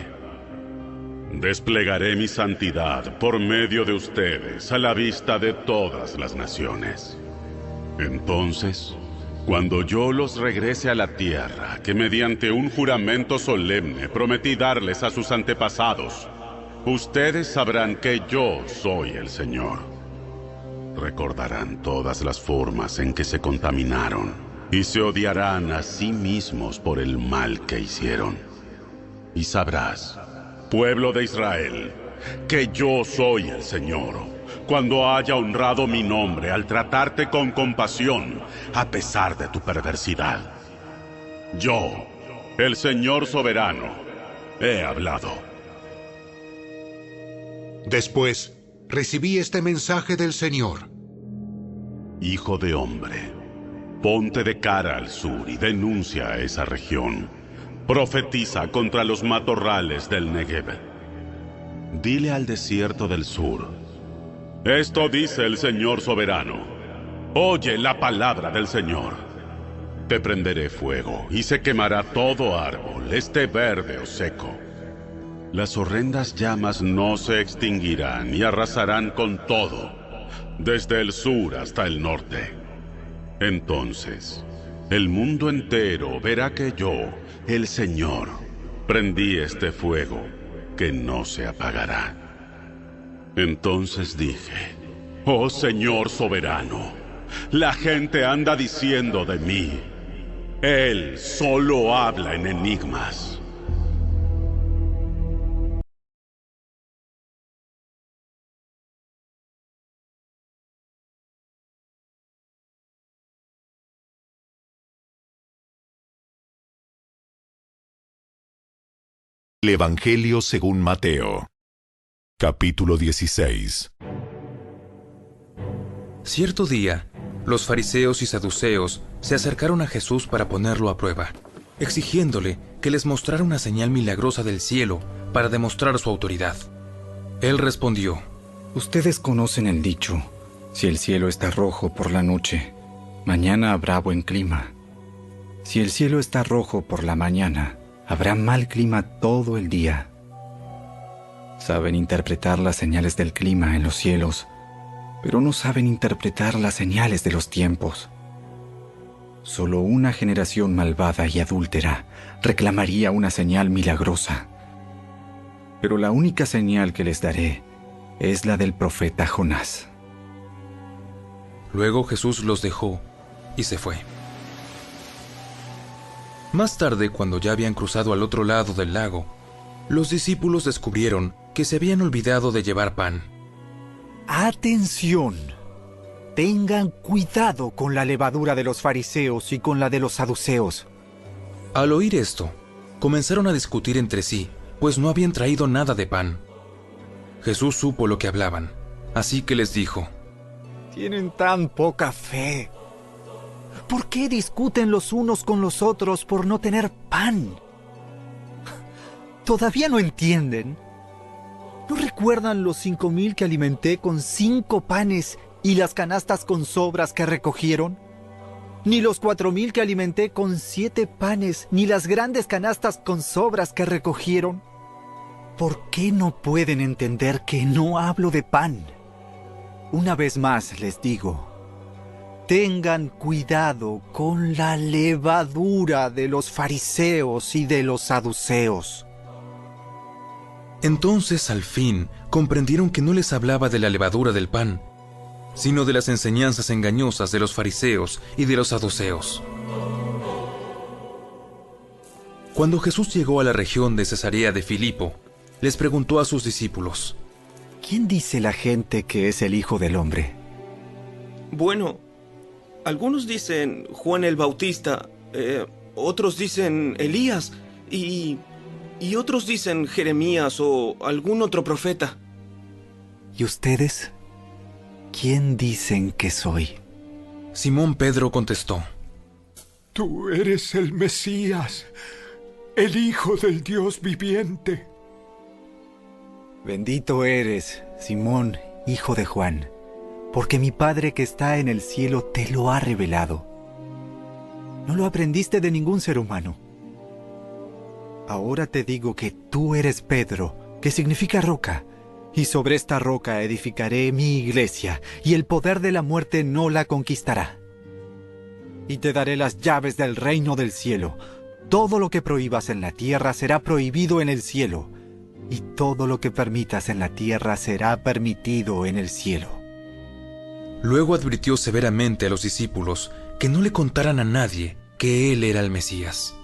Desplegaré mi santidad por medio de ustedes a la vista de todas las naciones. Entonces, cuando yo los regrese a la tierra, que mediante un juramento solemne prometí darles a sus antepasados, ustedes sabrán que yo soy el Señor. Recordarán todas las formas en que se contaminaron y se odiarán a sí mismos por el mal que hicieron. Y sabrás, pueblo de Israel, que yo soy el Señor, cuando haya honrado mi nombre al tratarte con compasión, a pesar de tu perversidad. Yo, el Señor soberano, he hablado. Después, recibí este mensaje del Señor. Hijo de hombre, ponte de cara al sur y denuncia a esa región. Profetiza contra los matorrales del Negev. Dile al desierto del sur: esto dice el Señor soberano. Oye la palabra del Señor. Te prenderé fuego y se quemará todo árbol, esté verde o seco. Las horrendas llamas no se extinguirán y arrasarán con todo, desde el sur hasta el norte. Entonces, el mundo entero verá que yo, el Señor, prendí este fuego que no se apagará. Entonces dije: oh Señor soberano, la gente anda diciendo de mí, Él solo habla en enigmas. El Evangelio según Mateo. Capítulo 16. Cierto día, los fariseos y saduceos se acercaron a Jesús para ponerlo a prueba, exigiéndole que les mostrara una señal milagrosa del cielo para demostrar su autoridad. Él respondió: ustedes conocen el dicho, si el cielo está rojo por la noche, mañana habrá buen clima. Si el cielo está rojo por la mañana, habrá mal clima todo el día. Saben interpretar las señales del clima en los cielos, pero no saben interpretar las señales de los tiempos. Solo una generación malvada y adúltera reclamaría una señal milagrosa. Pero la única señal que les daré es la del profeta Jonás. Luego Jesús los dejó y se fue. Más tarde, cuando ya habían cruzado al otro lado del lago, los discípulos descubrieron que se habían olvidado de llevar pan. ¡Atención! Tengan cuidado con la levadura de los fariseos y con la de los saduceos. Al oír esto, comenzaron a discutir entre sí, pues no habían traído nada de pan. Jesús supo lo que hablaban, así que les dijo: Tienen tan poca fe. ¿Por qué discuten los unos con los otros por no tener pan? ¿Todavía no entienden? ¿No recuerdan los 5,000 que alimenté con 5 panes y las canastas con sobras que recogieron? Ni los 4,000 que alimenté con 7 panes, ni las grandes canastas con sobras que recogieron. ¿Por qué no pueden entender que no hablo de pan? Una vez más les digo: tengan cuidado con la levadura de los fariseos y de los saduceos. Entonces, al fin, comprendieron que no les hablaba de la levadura del pan, sino de las enseñanzas engañosas de los fariseos y de los saduceos. Cuando Jesús llegó a la región de Cesarea de Filipo, les preguntó a sus discípulos: ¿Quién dice la gente que es el Hijo del Hombre? Bueno, algunos dicen Juan el Bautista, otros dicen Elías y otros dicen Jeremías o algún otro profeta. ¿Y ustedes? ¿Quién dicen que soy? Simón Pedro contestó: Tú eres el Mesías, el Hijo del Dios viviente. Bendito eres, Simón, hijo de Juan, porque mi Padre que está en el cielo te lo ha revelado. No lo aprendiste de ningún ser humano. Ahora te digo que tú eres Pedro, que significa roca, y sobre esta roca edificaré mi iglesia, y el poder de la muerte no la conquistará. Y te daré las llaves del reino del cielo. Todo lo que prohíbas en la tierra será prohibido en el cielo, y todo lo que permitas en la tierra será permitido en el cielo. Luego advirtió severamente a los discípulos que no le contaran a nadie que él era el Mesías.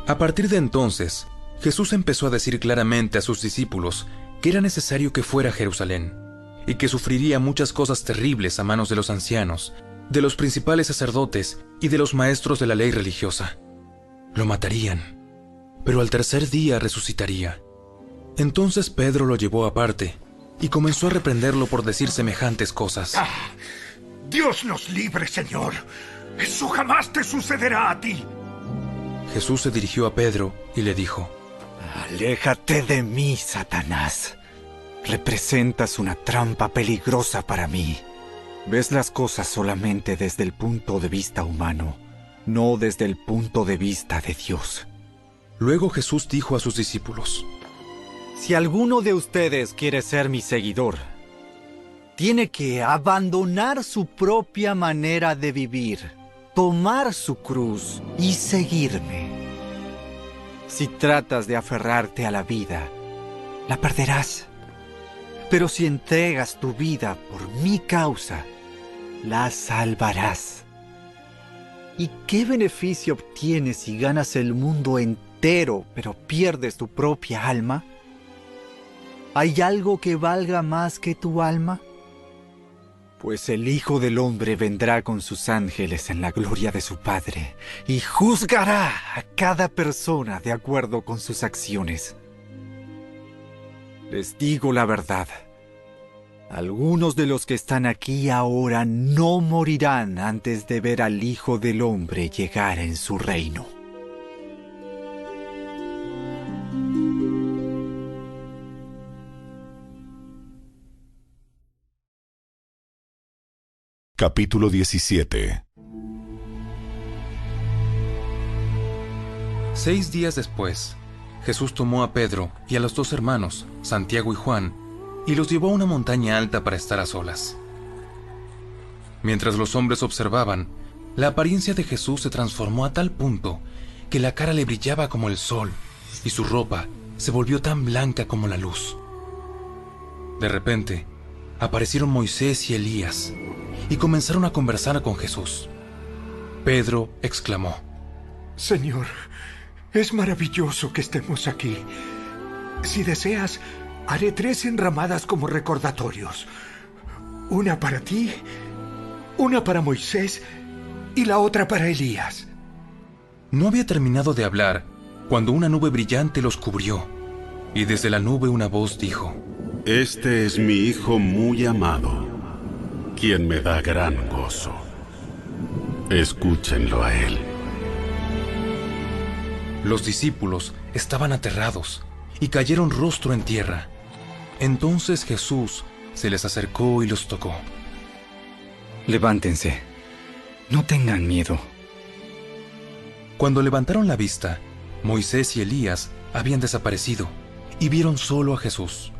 A partir de entonces, Jesús empezó a decir claramente a sus discípulos que era necesario que fuera a Jerusalén, y que sufriría muchas cosas terribles a manos de los ancianos, de los principales sacerdotes y de los maestros de la ley religiosa. Lo matarían, pero al tercer día resucitaría. Entonces Pedro lo llevó aparte y comenzó a reprenderlo por decir semejantes cosas. Dios nos libre, Señor. Eso jamás te sucederá a ti. Jesús se dirigió a Pedro y le dijo: Aléjate de mí, Satanás. Representas una trampa peligrosa para mí. Ves las cosas solamente desde el punto de vista humano, no desde el punto de vista de Dios. Luego Jesús dijo a sus discípulos: Si alguno de ustedes quiere ser mi seguidor, tiene que abandonar su propia manera de vivir, tomar su cruz y seguirme. Si tratas de aferrarte a la vida, la perderás. Pero si entregas tu vida por mi causa, la salvarás. ¿Y qué beneficio obtienes si ganas el mundo entero, pero pierdes tu propia alma? ¿Hay algo que valga más que tu alma? Pues el Hijo del Hombre vendrá con sus ángeles en la gloria de su Padre y juzgará a cada persona de acuerdo con sus acciones. Les digo la verdad. Algunos de los que están aquí ahora no morirán antes de ver al Hijo del Hombre llegar en su reino. Capítulo 17. 6 días después, Jesús tomó a Pedro y a los 2 hermanos, Santiago y Juan, y los llevó a una montaña alta para estar a solas. Mientras los hombres observaban, la apariencia de Jesús se transformó a tal punto que la cara le brillaba como el sol y su ropa se volvió tan blanca como la luz. De repente, aparecieron Moisés y Elías y comenzaron a conversar con Jesús. Pedro exclamó: Señor, es maravilloso que estemos aquí. Si deseas, haré 3 enramadas como recordatorios. Una para ti, una para Moisés y la otra para Elías. No había terminado de hablar cuando una nube brillante los cubrió, y desde la nube una voz dijo: Este es mi Hijo muy amado, quien me da gran gozo. Escúchenlo a él. Los discípulos estaban aterrados y cayeron rostro en tierra. Entonces Jesús se les acercó y los tocó. Levántense. No tengan miedo. Cuando levantaron la vista, Moisés y Elías habían desaparecido y vieron solo a Jesús.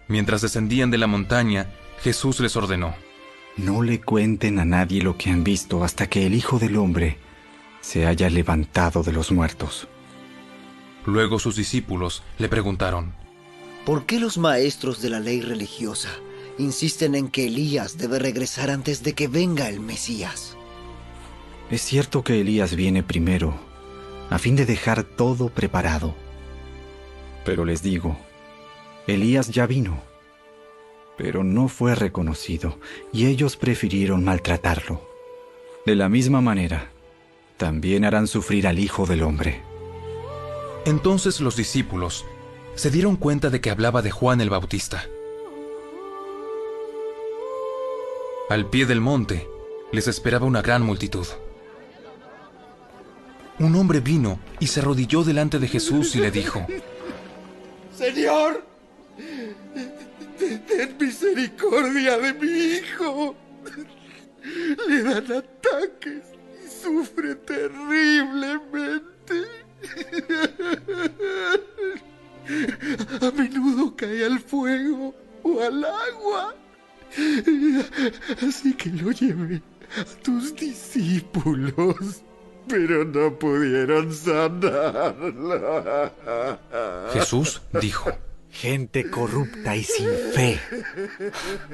Mientras descendían de la montaña, Jesús les ordenó: No le cuenten a nadie lo que han visto hasta que el Hijo del Hombre se haya levantado de los muertos. Luego sus discípulos le preguntaron: ¿Por qué los maestros de la ley religiosa insisten en que Elías debe regresar antes de que venga el Mesías? Es cierto que Elías viene primero, a fin de dejar todo preparado. Pero les digo, Elías ya vino, pero no fue reconocido, y ellos prefirieron maltratarlo. De la misma manera, también harán sufrir al Hijo del Hombre. Entonces los discípulos se dieron cuenta de que hablaba de Juan el Bautista. Al pie del monte les esperaba una gran multitud. Un hombre vino y se arrodilló delante de Jesús y le dijo: Señor, ten misericordia de mi hijo. Le dan ataques y sufre terriblemente. A menudo cae al fuego o al agua. Así que lo llevé a tus discípulos, pero no pudieron sanarlo. Jesús dijo: Gente corrupta y sin fe.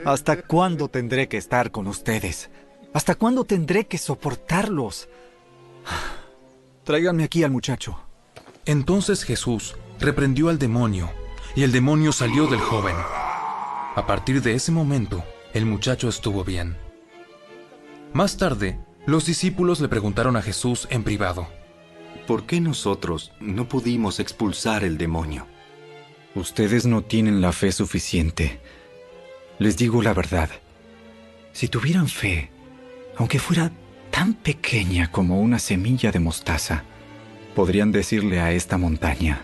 ¿Hasta cuándo tendré que estar con ustedes? ¿Hasta cuándo tendré que soportarlos? Tráiganme aquí al muchacho. Entonces Jesús reprendió al demonio, y el demonio salió del joven. A partir de ese momento, el muchacho estuvo bien. Más tarde, los discípulos le preguntaron a Jesús en privado: ¿Por qué nosotros no pudimos expulsar el demonio? Ustedes no tienen la fe suficiente. Les digo la verdad. Si tuvieran fe, aunque fuera tan pequeña como una semilla de mostaza, podrían decirle a esta montaña: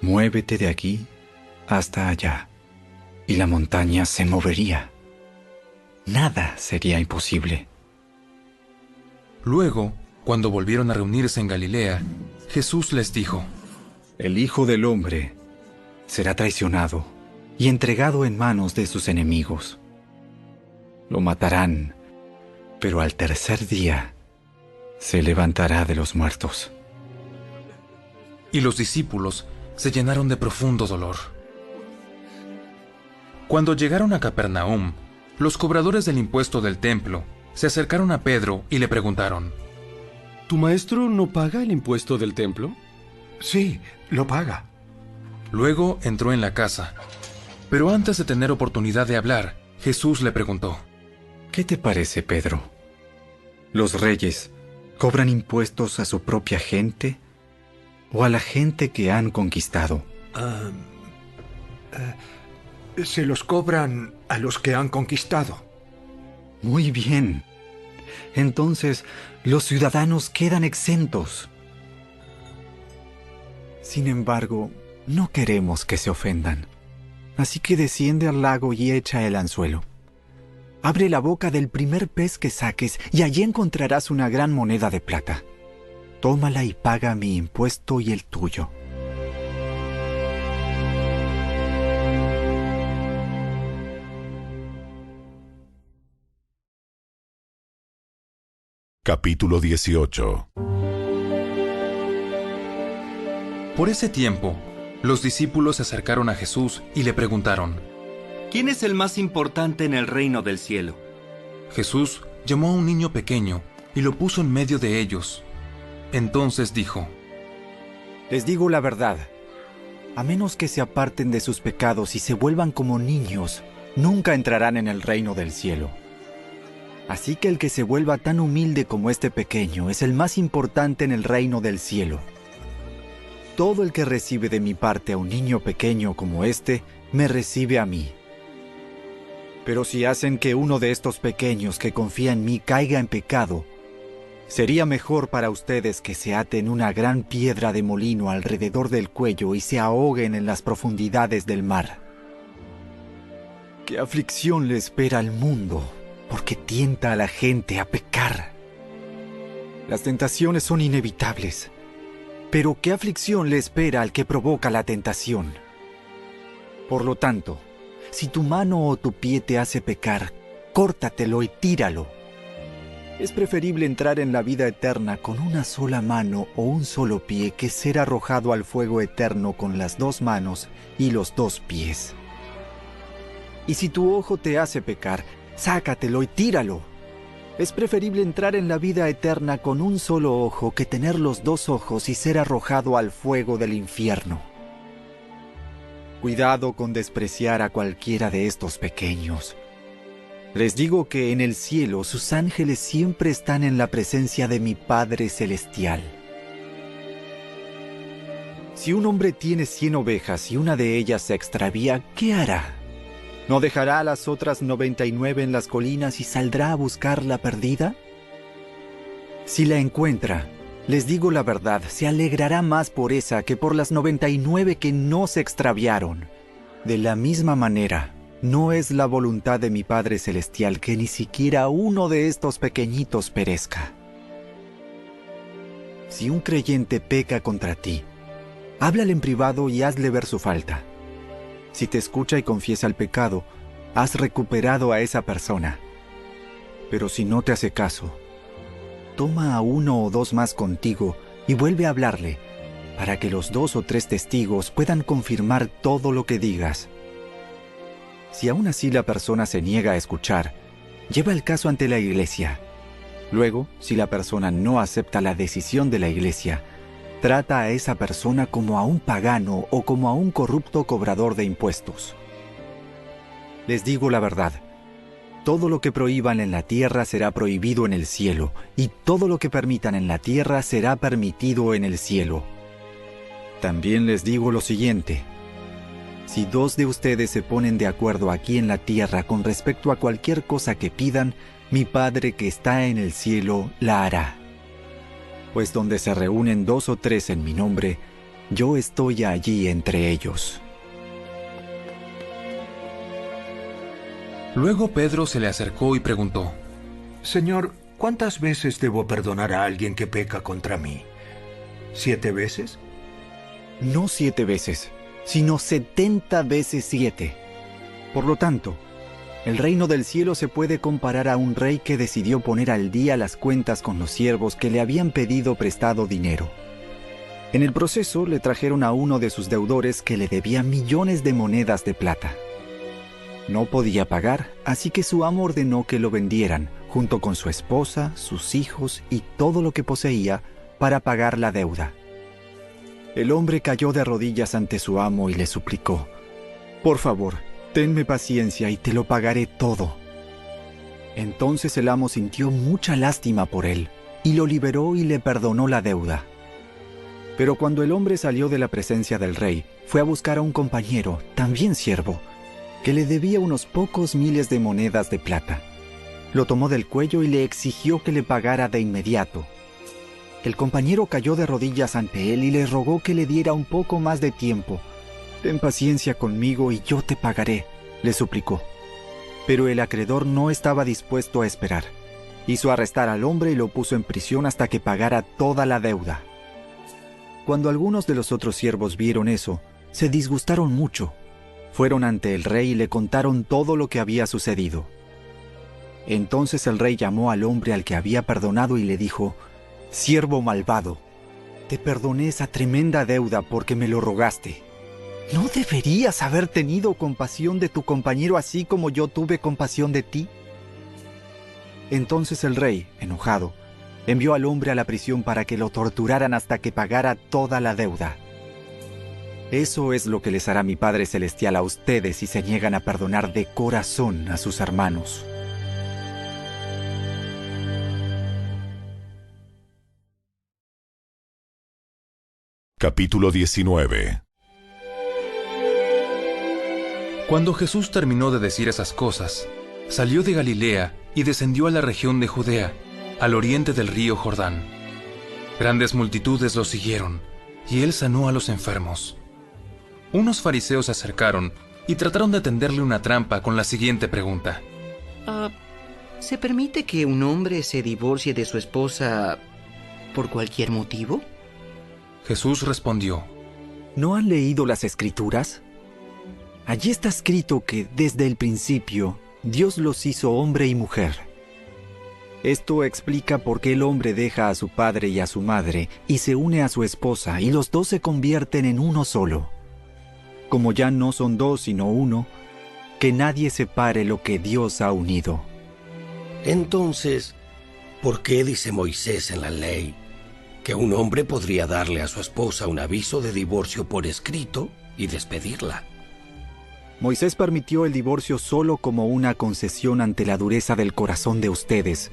muévete de aquí hasta allá, y la montaña se movería. Nada sería imposible. Luego, cuando volvieron a reunirse en Galilea, Jesús les dijo: El Hijo del Hombre será traicionado y entregado en manos de sus enemigos. Lo matarán, pero al tercer día se levantará de los muertos. Y los discípulos se llenaron de profundo dolor. Cuando llegaron a Capernaum, los cobradores del impuesto del templo se acercaron a Pedro y le preguntaron: ¿Tu maestro no paga el impuesto del templo? Sí, lo paga. Luego entró en la casa, pero antes de tener oportunidad de hablar, Jesús le preguntó: ¿Qué te parece, Pedro? ¿Los reyes cobran impuestos a su propia gente o a la gente que han conquistado? Se los cobran a los que han conquistado. Muy bien. Entonces, los ciudadanos quedan exentos. Sin embargo, no queremos que se ofendan. Así que desciende al lago y echa el anzuelo. Abre la boca del primer pez que saques y allí encontrarás una gran moneda de plata. Tómala y paga mi impuesto y el tuyo. Capítulo 18. Por ese tiempo, los discípulos se acercaron a Jesús y le preguntaron: ¿Quién es el más importante en el reino del cielo? Jesús llamó a un niño pequeño y lo puso en medio de ellos. Entonces dijo: Les digo la verdad. A menos que se aparten de sus pecados y se vuelvan como niños, nunca entrarán en el reino del cielo. Así que el que se vuelva tan humilde como este pequeño es el más importante en el reino del cielo. Todo el que recibe de mi parte a un niño pequeño como este, me recibe a mí. Pero si hacen que uno de estos pequeños que confía en mí caiga en pecado, sería mejor para ustedes que se aten una gran piedra de molino alrededor del cuello y se ahoguen en las profundidades del mar. ¿Qué aflicción le espera al mundo? Porque tienta a la gente a pecar. Las tentaciones son inevitables, pero ¿qué aflicción le espera al que provoca la tentación? Por lo tanto, si tu mano o tu pie te hace pecar, córtatelo y tíralo. Es preferible entrar en la vida eterna con una sola mano o un solo pie que ser arrojado al fuego eterno con las dos manos y los dos pies. Y si tu ojo te hace pecar, sácatelo y tíralo. Es preferible entrar en la vida eterna con un solo ojo que tener los dos ojos y ser arrojado al fuego del infierno. Cuidado con despreciar a cualquiera de estos pequeños. Les digo que en el cielo sus ángeles siempre están en la presencia de mi Padre Celestial. Si un hombre tiene 100 ovejas y una de ellas se extravía, ¿qué hará? ¿No dejará a las otras 99 en las colinas y saldrá a buscar la perdida? Si la encuentra, les digo la verdad, se alegrará más por esa que por las 99 que no se extraviaron. De la misma manera, no es la voluntad de mi Padre Celestial que ni siquiera uno de estos pequeñitos perezca. Si un creyente peca contra ti, háblale en privado y hazle ver su falta. Si te escucha y confiesa el pecado, has recuperado a esa persona. Pero si no te hace caso, toma a 1 o 2 más contigo y vuelve a hablarle, para que los 2 o 3 testigos puedan confirmar todo lo que digas. Si aún así la persona se niega a escuchar, lleva el caso ante la iglesia. Luego, si la persona no acepta la decisión de la iglesia, trata a esa persona como a un pagano o como a un corrupto cobrador de impuestos. Les digo la verdad, todo lo que prohíban en la tierra será prohibido en el cielo, y todo lo que permitan en la tierra será permitido en el cielo. También les digo lo siguiente: si 2 de ustedes se ponen de acuerdo aquí en la tierra con respecto a cualquier cosa que pidan, mi Padre que está en el cielo la hará. Pues donde se reúnen 2 o 3 en mi nombre, yo estoy allí entre ellos. Luego Pedro se le acercó y preguntó: Señor, ¿cuántas veces debo perdonar a alguien que peca contra mí? ¿7 veces? No 7 veces, sino 70 veces 7. Por lo tanto, el reino del cielo se puede comparar a un rey que decidió poner al día las cuentas con los siervos que le habían pedido prestado dinero. En el proceso le trajeron a uno de sus deudores que le debía millones de monedas de plata. No podía pagar, así que su amo ordenó que lo vendieran, junto con su esposa, sus hijos y todo lo que poseía, para pagar la deuda. El hombre cayó de rodillas ante su amo y le suplicó: «Por favor, tenme paciencia y te lo pagaré todo». Entonces el amo sintió mucha lástima por él, y lo liberó y le perdonó la deuda. Pero cuando el hombre salió de la presencia del rey, fue a buscar a un compañero, también siervo, que le debía unos pocos miles de monedas de plata. Lo tomó del cuello y le exigió que le pagara de inmediato. El compañero cayó de rodillas ante él y le rogó que le diera un poco más de tiempo. «Ten paciencia conmigo y yo te pagaré», le suplicó. Pero el acreedor no estaba dispuesto a esperar. Hizo arrestar al hombre y lo puso en prisión hasta que pagara toda la deuda. Cuando algunos de los otros siervos vieron eso, se disgustaron mucho. Fueron ante el rey y le contaron todo lo que había sucedido. Entonces el rey llamó al hombre al que había perdonado y le dijo: «Siervo malvado, te perdoné esa tremenda deuda porque me lo rogaste. ¿No deberías haber tenido compasión de tu compañero así como yo tuve compasión de ti?» Entonces el rey, enojado, envió al hombre a la prisión para que lo torturaran hasta que pagara toda la deuda. Eso es lo que les hará mi Padre Celestial a ustedes si se niegan a perdonar de corazón a sus hermanos. Capítulo 19. Cuando Jesús terminó de decir esas cosas, salió de Galilea y descendió a la región de Judea, al oriente del río Jordán. Grandes multitudes lo siguieron, y él sanó a los enfermos. Unos fariseos se acercaron y trataron de tenderle una trampa con la siguiente pregunta: ¿Se permite que un hombre se divorcie de su esposa por cualquier motivo? Jesús respondió: ¿No han leído las Escrituras? Allí está escrito que desde el principio Dios los hizo hombre y mujer. Esto explica por qué el hombre deja a su padre y a su madre y se une a su esposa, y los dos se convierten en uno solo. Como ya no son dos sino uno, que nadie separe lo que Dios ha unido. Entonces, ¿por qué dice Moisés en la ley que un hombre podría darle a su esposa un aviso de divorcio por escrito y despedirla? Moisés permitió el divorcio solo como una concesión ante la dureza del corazón de ustedes,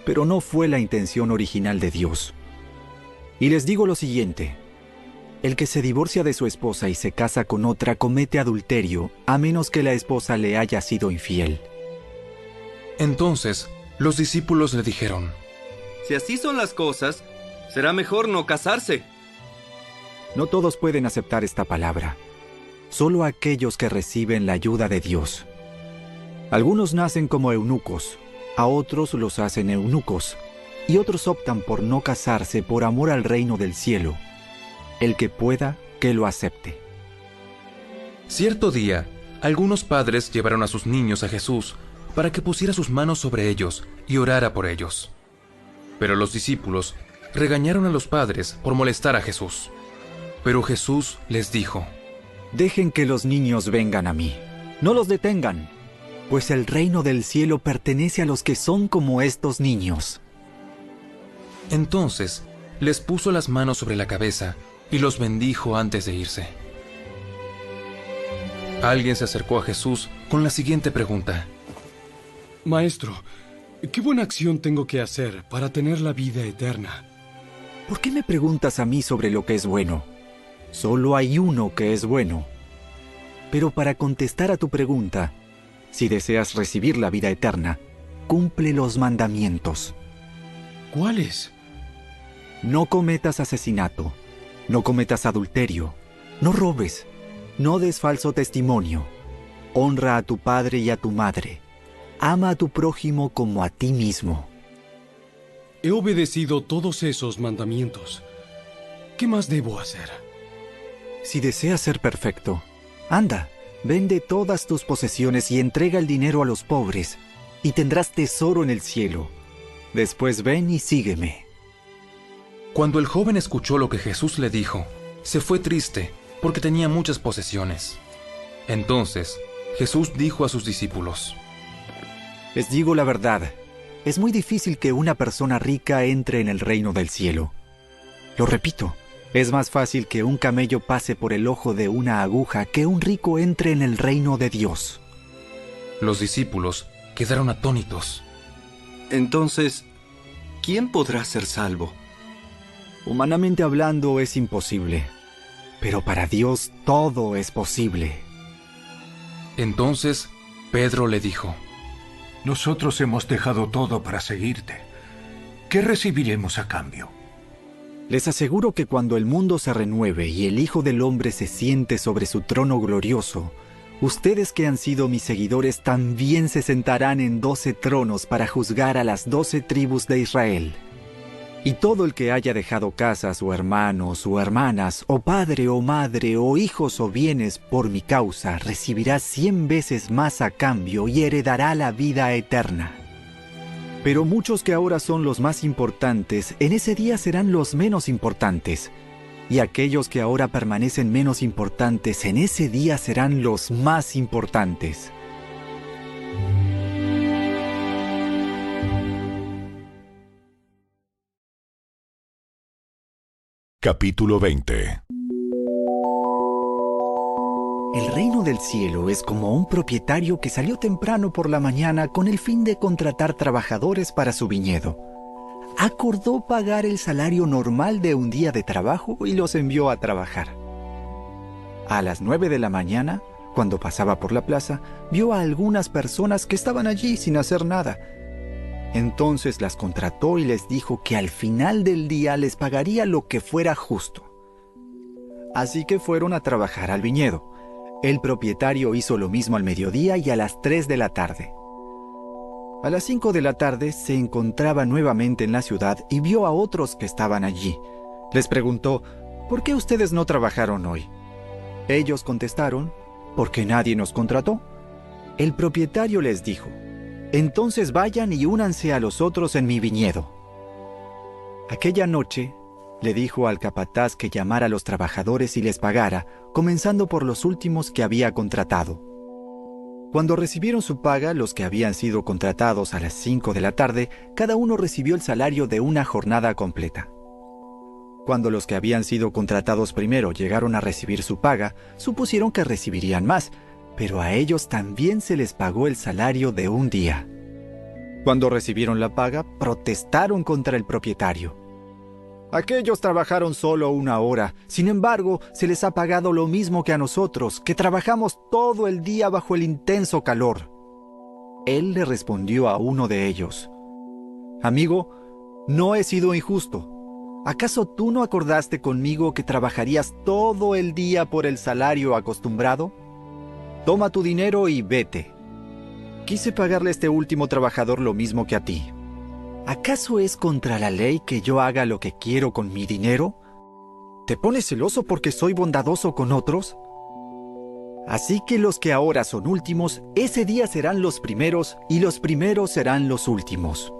pero no fue la intención original de Dios. Y les digo lo siguiente: el que se divorcia de su esposa y se casa con otra comete adulterio, a menos que la esposa le haya sido infiel. Entonces, los discípulos le dijeron: Si así son las cosas, será mejor no casarse. No todos pueden aceptar esta palabra, solo aquellos que reciben la ayuda de Dios. Algunos nacen como eunucos, a otros los hacen eunucos, y otros optan por no casarse por amor al reino del cielo. El que pueda, que lo acepte. Cierto día, algunos padres llevaron a sus niños a Jesús para que pusiera sus manos sobre ellos y orara por ellos. Pero los discípulos regañaron a los padres por molestar a Jesús. Pero Jesús les dijo: Dejen que los niños vengan a mí. No los detengan, pues el reino del cielo pertenece a los que son como estos niños. Entonces les puso las manos sobre la cabeza y los bendijo antes de irse. Alguien se acercó a Jesús con la siguiente pregunta: Maestro, ¿qué buena acción tengo que hacer para tener la vida eterna? ¿Por qué me preguntas a mí sobre lo que es bueno? Solo hay uno que es bueno. Pero para contestar a tu pregunta, si deseas recibir la vida eterna, cumple los mandamientos. ¿Cuáles? No cometas asesinato, no cometas adulterio, no robes, no des falso testimonio, honra a tu padre y a tu madre, ama a tu prójimo como a ti mismo. He obedecido todos esos mandamientos. ¿Qué más debo hacer? Si deseas ser perfecto, anda, vende todas tus posesiones y entrega el dinero a los pobres, y tendrás tesoro en el cielo. Después ven y sígueme. Cuando el joven escuchó lo que Jesús le dijo, se fue triste porque tenía muchas posesiones. Entonces, Jesús dijo a sus discípulos: Les digo la verdad, es muy difícil que una persona rica entre en el reino del cielo. Lo repito, es más fácil que un camello pase por el ojo de una aguja que un rico entre en el reino de Dios. Los discípulos quedaron atónitos. Entonces, ¿quién podrá ser salvo? Humanamente hablando es imposible, pero para Dios todo es posible. Entonces, Pedro le dijo: Nosotros hemos dejado todo para seguirte. ¿Qué recibiremos a cambio? Les aseguro que cuando el mundo se renueve y el Hijo del Hombre se siente sobre su trono glorioso, ustedes que han sido mis seguidores también se sentarán en 12 tronos para juzgar a las 12 tribus de Israel. Y todo el que haya dejado casas o hermanos o hermanas, o padre o madre, o hijos o bienes por mi causa, recibirá 100 veces más a cambio y heredará la vida eterna. Pero muchos que ahora son los más importantes, en ese día serán los menos importantes. Y aquellos que ahora permanecen menos importantes, en ese día serán los más importantes. Capítulo 20. El reino del cielo es como un propietario que salió temprano por la mañana con el fin de contratar trabajadores para su viñedo. Acordó pagar el salario normal de un día de trabajo y los envió a trabajar. A las 9 de la mañana, cuando pasaba por la plaza, vio a algunas personas que estaban allí sin hacer nada. Entonces las contrató y les dijo que al final del día les pagaría lo que fuera justo. Así que fueron a trabajar al viñedo. El propietario hizo lo mismo al mediodía y a las 3 de la tarde. A las 5 de la tarde se encontraba nuevamente en la ciudad y vio a otros que estaban allí. Les preguntó: ¿por qué ustedes no trabajaron hoy? Ellos contestaron: porque nadie nos contrató. El propietario les dijo: entonces vayan y únanse a los otros en mi viñedo. Aquella noche le dijo al capataz que llamara a los trabajadores y les pagara, comenzando por los últimos que había contratado. Cuando recibieron su paga, los que habían sido contratados a las 5 de la tarde, cada uno recibió el salario de una jornada completa. Cuando los que habían sido contratados primero llegaron a recibir su paga, supusieron que recibirían más, pero a ellos también se les pagó el salario de un día. Cuando recibieron la paga, protestaron contra el propietario. Aquellos trabajaron solo 1 hora, sin embargo, se les ha pagado lo mismo que a nosotros, que trabajamos todo el día bajo el intenso calor. Él le respondió a uno de ellos: Amigo, no he sido injusto. ¿Acaso tú no acordaste conmigo que trabajarías todo el día por el salario acostumbrado? Toma tu dinero y vete. Quise pagarle a este último trabajador lo mismo que a ti. ¿Acaso es contra la ley que yo haga lo que quiero con mi dinero? ¿Te pones celoso porque soy bondadoso con otros? Así que los que ahora son últimos, ese día serán los primeros, y los primeros serán los últimos.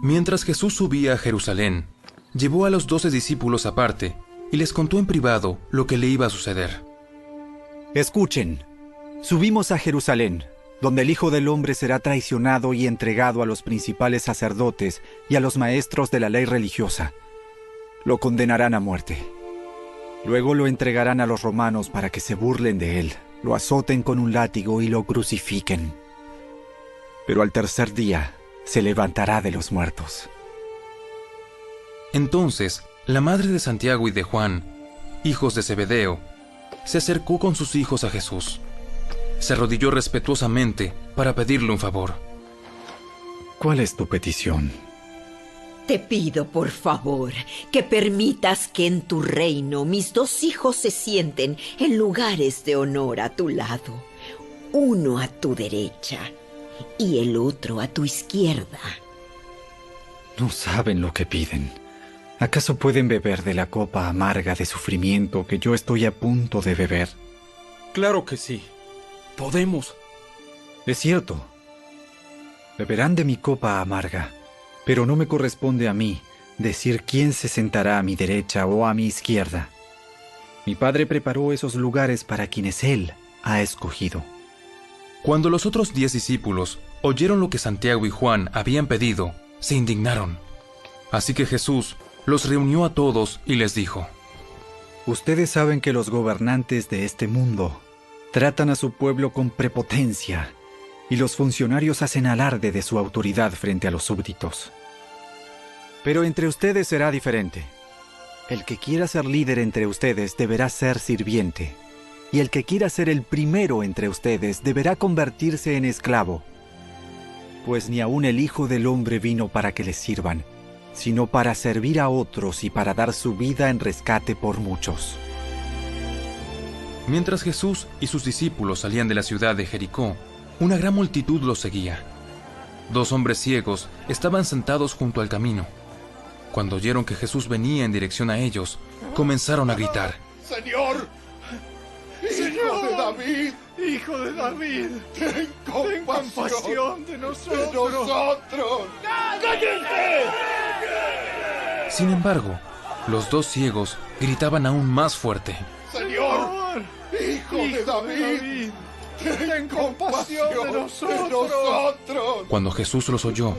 Mientras Jesús subía a Jerusalén, llevó a los 12 discípulos aparte y les contó en privado lo que le iba a suceder. Escuchen, subimos a Jerusalén, donde el Hijo del Hombre será traicionado y entregado a los principales sacerdotes y a los maestros de la ley religiosa. Lo condenarán a muerte. Luego lo entregarán a los romanos para que se burlen de él, lo azoten con un látigo y lo crucifiquen. Pero al tercer día se levantará de los muertos. Entonces, la madre de Santiago y de Juan, hijos de Zebedeo, se acercó con sus hijos a Jesús. Se arrodilló respetuosamente para pedirle un favor. ¿Cuál es tu petición? Te pido, por favor, que permitas que en tu reino mis 2 hijos se sienten en lugares de honor a tu lado, uno a tu derecha y el otro a tu izquierda. No saben lo que piden. ¿Acaso pueden beber de la copa amarga de sufrimiento que yo estoy a punto de beber? Claro que sí. Podemos. Es cierto. Beberán de mi copa amarga, pero no me corresponde a mí decir quién se sentará a mi derecha o a mi izquierda. Mi Padre preparó esos lugares para quienes Él ha escogido. Cuando los otros 10 discípulos oyeron lo que Santiago y Juan habían pedido, se indignaron. Así que Jesús los reunió a todos y les dijo: Ustedes saben que los gobernantes de este mundo tratan a su pueblo con prepotencia y los funcionarios hacen alarde de su autoridad frente a los súbditos. Pero entre ustedes será diferente. El que quiera ser líder entre ustedes deberá ser sirviente, y el que quiera ser el primero entre ustedes deberá convertirse en esclavo. Pues ni aun el Hijo del Hombre vino para que les sirvan, sino para servir a otros y para dar su vida en rescate por muchos. Mientras Jesús y sus discípulos salían de la ciudad de Jericó, una gran multitud los seguía. 2 hombres ciegos estaban sentados junto al camino. Cuando oyeron que Jesús venía en dirección a ellos, comenzaron a gritar: ¡Señor! ¡Hijo de David! ¡Hijo de David! ¡Ten compasión de nosotros! ¡Cállense! Sin embargo, los 2 ciegos gritaban aún más fuerte: ¡Señor! ¡Hijo de David! ¡Ten compasión de nosotros! Cuando Jesús los oyó,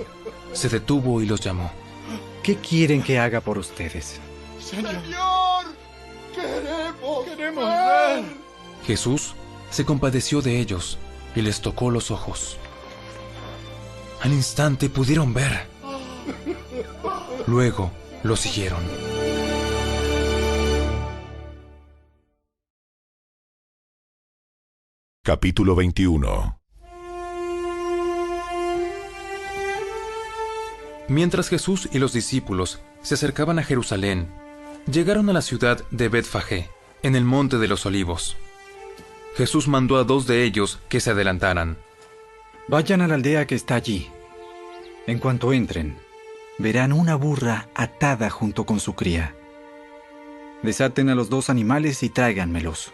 se detuvo y los llamó. ¿Qué quieren que haga por ustedes? ¡Señor! ¡Queremos ver! Jesús se compadeció de ellos y les tocó los ojos. Al instante pudieron ver. Luego lo siguieron. Capítulo 21. Mientras Jesús y los discípulos se acercaban a Jerusalén, llegaron a la ciudad de Betfagé, en el monte de los Olivos. Jesús mandó a 2 de ellos que se adelantaran. Vayan a la aldea que está allí. En cuanto entren, verán una burra atada junto con su cría. Desaten a los 2 animales y tráiganmelos.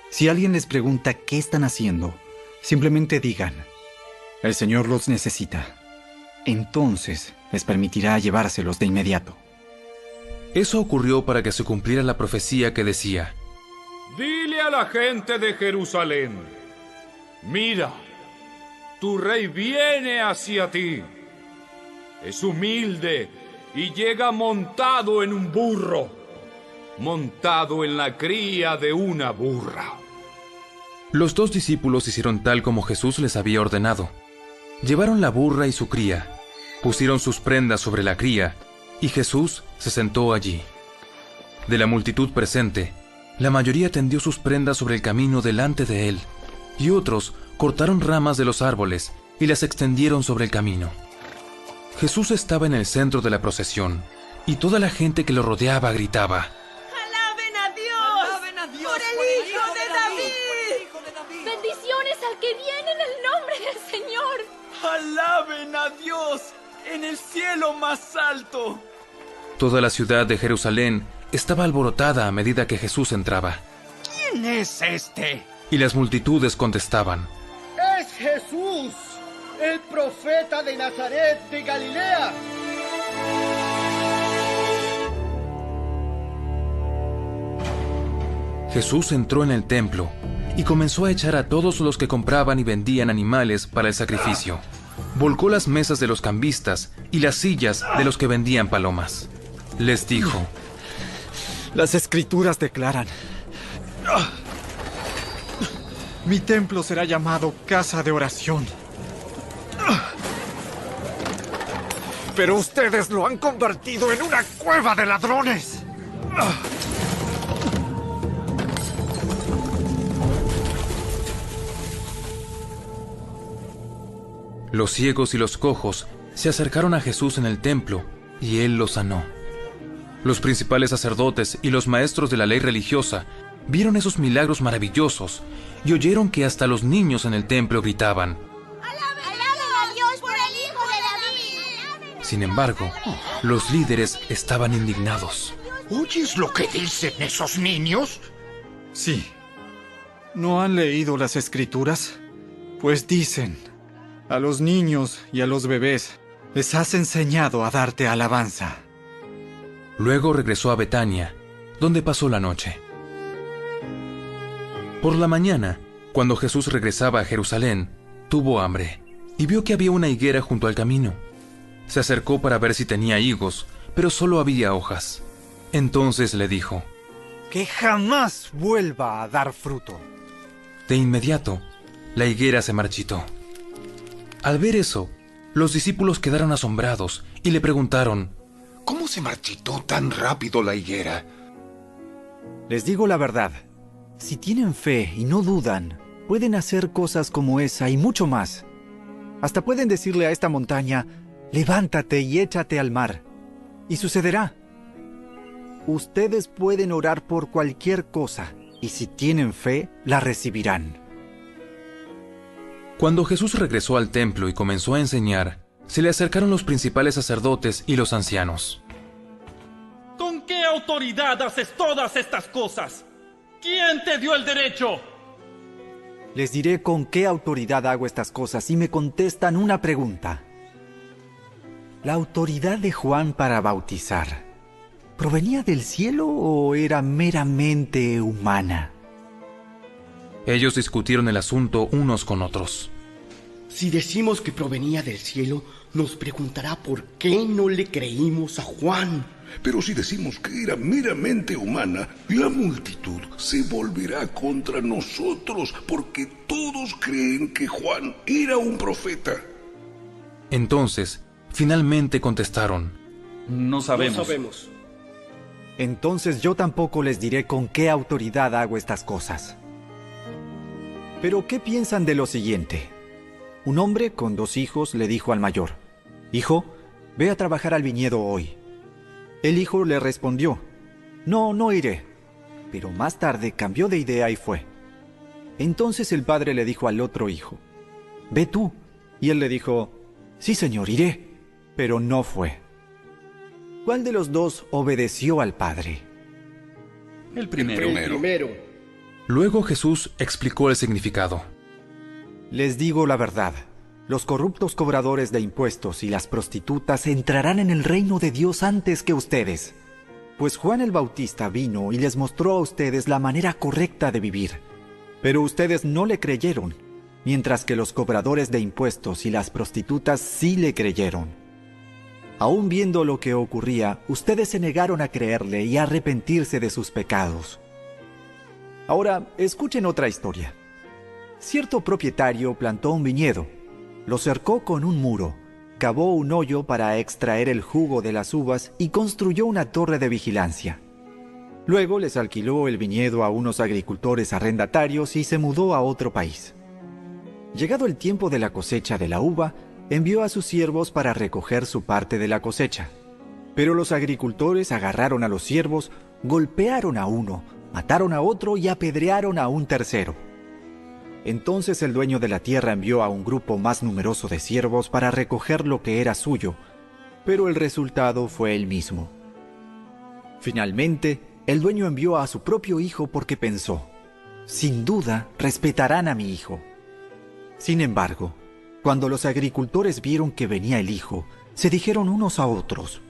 Si alguien les pregunta qué están haciendo, simplemente digan: el Señor los necesita. Entonces les permitirá llevárselos de inmediato. Eso ocurrió para que se cumpliera la profecía que decía: Dile a la gente de Jerusalén: mira, tu rey viene hacia ti. Es humilde y llega montado en un burro, montado en la cría de una burra. Los 2 discípulos hicieron tal como Jesús les había ordenado. Llevaron la burra y su cría, pusieron sus prendas sobre la cría, y Jesús se sentó allí. De la multitud presente, la mayoría tendió sus prendas sobre el camino delante de él, y otros cortaron ramas de los árboles y las extendieron sobre el camino. Jesús estaba en el centro de la procesión, y toda la gente que lo rodeaba gritaba: ¡Alaben a Dios! ¡Alaben a Dios! ¡Por el Hijo de David! ¡Bendiciones al que viene en el nombre del Señor! ¡Alaben a Dios en el cielo más alto! Toda la ciudad de Jerusalén estaba alborotada a medida que Jesús entraba. ¿Quién es este? Y las multitudes contestaban: ¡Es Jesús, el profeta de Nazaret de Galilea! Jesús entró en el templo y comenzó a echar a todos los que compraban y vendían animales para el sacrificio. Volcó las mesas de los cambistas y las sillas de los que vendían palomas. Les dijo: Las Escrituras declaran: mi templo será llamado casa de oración. Pero ustedes lo han convertido en una cueva de ladrones. Los ciegos y los cojos se acercaron a Jesús en el templo y él los sanó. Los principales sacerdotes y los maestros de la ley religiosa vieron esos milagros maravillosos y oyeron que hasta los niños en el templo gritaban: ¡Alaben a Dios por el Hijo de David! Sin embargo, los líderes estaban indignados. ¿Oyes lo que dicen esos niños? Sí. ¿No han leído las Escrituras? Pues dicen: a los niños y a los bebés les has enseñado a darte alabanza. Luego regresó a Betania, donde pasó la noche. Por la mañana, cuando Jesús regresaba a Jerusalén, tuvo hambre y vio que había una higuera junto al camino. Se acercó para ver si tenía higos, pero solo había hojas. Entonces le dijo: que jamás vuelva a dar fruto. De inmediato, la higuera se marchitó. Al ver eso, los discípulos quedaron asombrados y le preguntaron: ¿cómo se marchitó tan rápido la higuera? Les digo la verdad, si tienen fe y no dudan, pueden hacer cosas como esa y mucho más. Hasta pueden decirle a esta montaña: levántate y échate al mar, y sucederá. Ustedes pueden orar por cualquier cosa, y si tienen fe, la recibirán. Cuando Jesús regresó al templo y comenzó a enseñar, se le acercaron los principales sacerdotes y los ancianos. ¿Con qué autoridad haces todas estas cosas? ¿Quién te dio el derecho? Les diré con qué autoridad hago estas cosas y me contestan una pregunta. ¿La autoridad de Juan para bautizar provenía del cielo o era meramente humana? Ellos discutieron el asunto unos con otros. Si decimos que provenía del cielo, nos preguntará por qué no le creímos a Juan. Pero si decimos que era meramente humana, la multitud se volverá contra nosotros, porque todos creen que Juan era un profeta. Entonces, finalmente contestaron: No sabemos. No sabemos. Entonces yo tampoco les diré con qué autoridad hago estas cosas. Pero ¿qué piensan de lo siguiente? Un hombre con 2 hijos le dijo al mayor: Hijo, ve a trabajar al viñedo hoy. El hijo le respondió: No iré. Pero más tarde cambió de idea y fue. Entonces el padre le dijo al otro hijo: Ve tú. Y él le dijo: Sí, señor, iré. Pero no fue. ¿Cuál de los 2 obedeció al padre? El primero. Luego Jesús explicó el significado. Les digo la verdad, los corruptos cobradores de impuestos y las prostitutas entrarán en el reino de Dios antes que ustedes. Pues Juan el Bautista vino y les mostró a ustedes la manera correcta de vivir. Pero ustedes no le creyeron, mientras que los cobradores de impuestos y las prostitutas sí le creyeron. Aún viendo lo que ocurría, ustedes se negaron a creerle y a arrepentirse de sus pecados. Ahora, escuchen otra historia. Cierto propietario plantó un viñedo, lo cercó con un muro, cavó un hoyo para extraer el jugo de las uvas y construyó una torre de vigilancia. Luego les alquiló el viñedo a unos agricultores arrendatarios y se mudó a otro país. Llegado el tiempo de la cosecha de la uva, envió a sus siervos para recoger su parte de la cosecha. Pero los agricultores agarraron a los siervos, golpearon a uno, mataron a otro y apedrearon a un tercero. Entonces el dueño de la tierra envió a un grupo más numeroso de siervos para recoger lo que era suyo, pero el resultado fue el mismo. Finalmente, el dueño envió a su propio hijo porque pensó, sin duda respetarán a mi hijo. Sin embargo, cuando los agricultores vieron que venía el hijo, se dijeron unos a otros,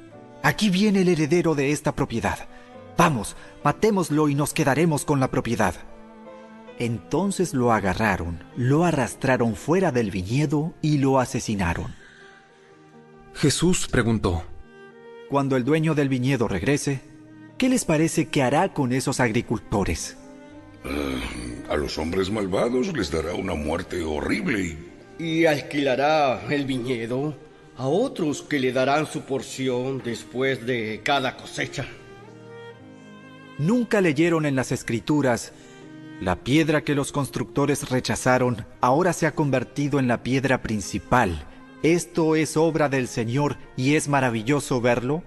aquí viene el heredero de esta propiedad. Vamos, matémoslo y nos quedaremos con la propiedad. Entonces lo agarraron, lo arrastraron fuera del viñedo y lo asesinaron. Jesús preguntó, cuando el dueño del viñedo regrese, ¿qué les parece que hará con esos agricultores? A los hombres malvados les dará una muerte horrible y alquilará el viñedo a otros que le darán su porción después de cada cosecha. ¿Nunca leyeron en las Escrituras: la piedra que los constructores rechazaron ahora se ha convertido en la piedra principal? Esto es obra del Señor y es maravilloso verlo.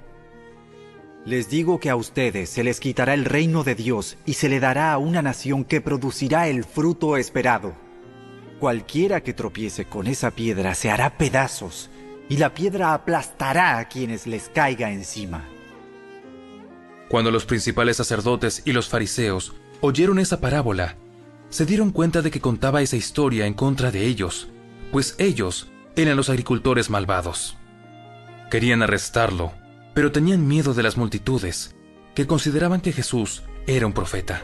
Les digo que a ustedes se les quitará el reino de Dios y se le dará a una nación que producirá el fruto esperado. Cualquiera que tropiece con esa piedra se hará pedazos, y la piedra aplastará a quienes les caiga encima. Cuando los principales sacerdotes y los fariseos oyeron esa parábola, se dieron cuenta de que contaba esa historia en contra de ellos, pues ellos eran los agricultores malvados. Querían arrestarlo, pero tenían miedo de las multitudes, que consideraban que Jesús era un profeta.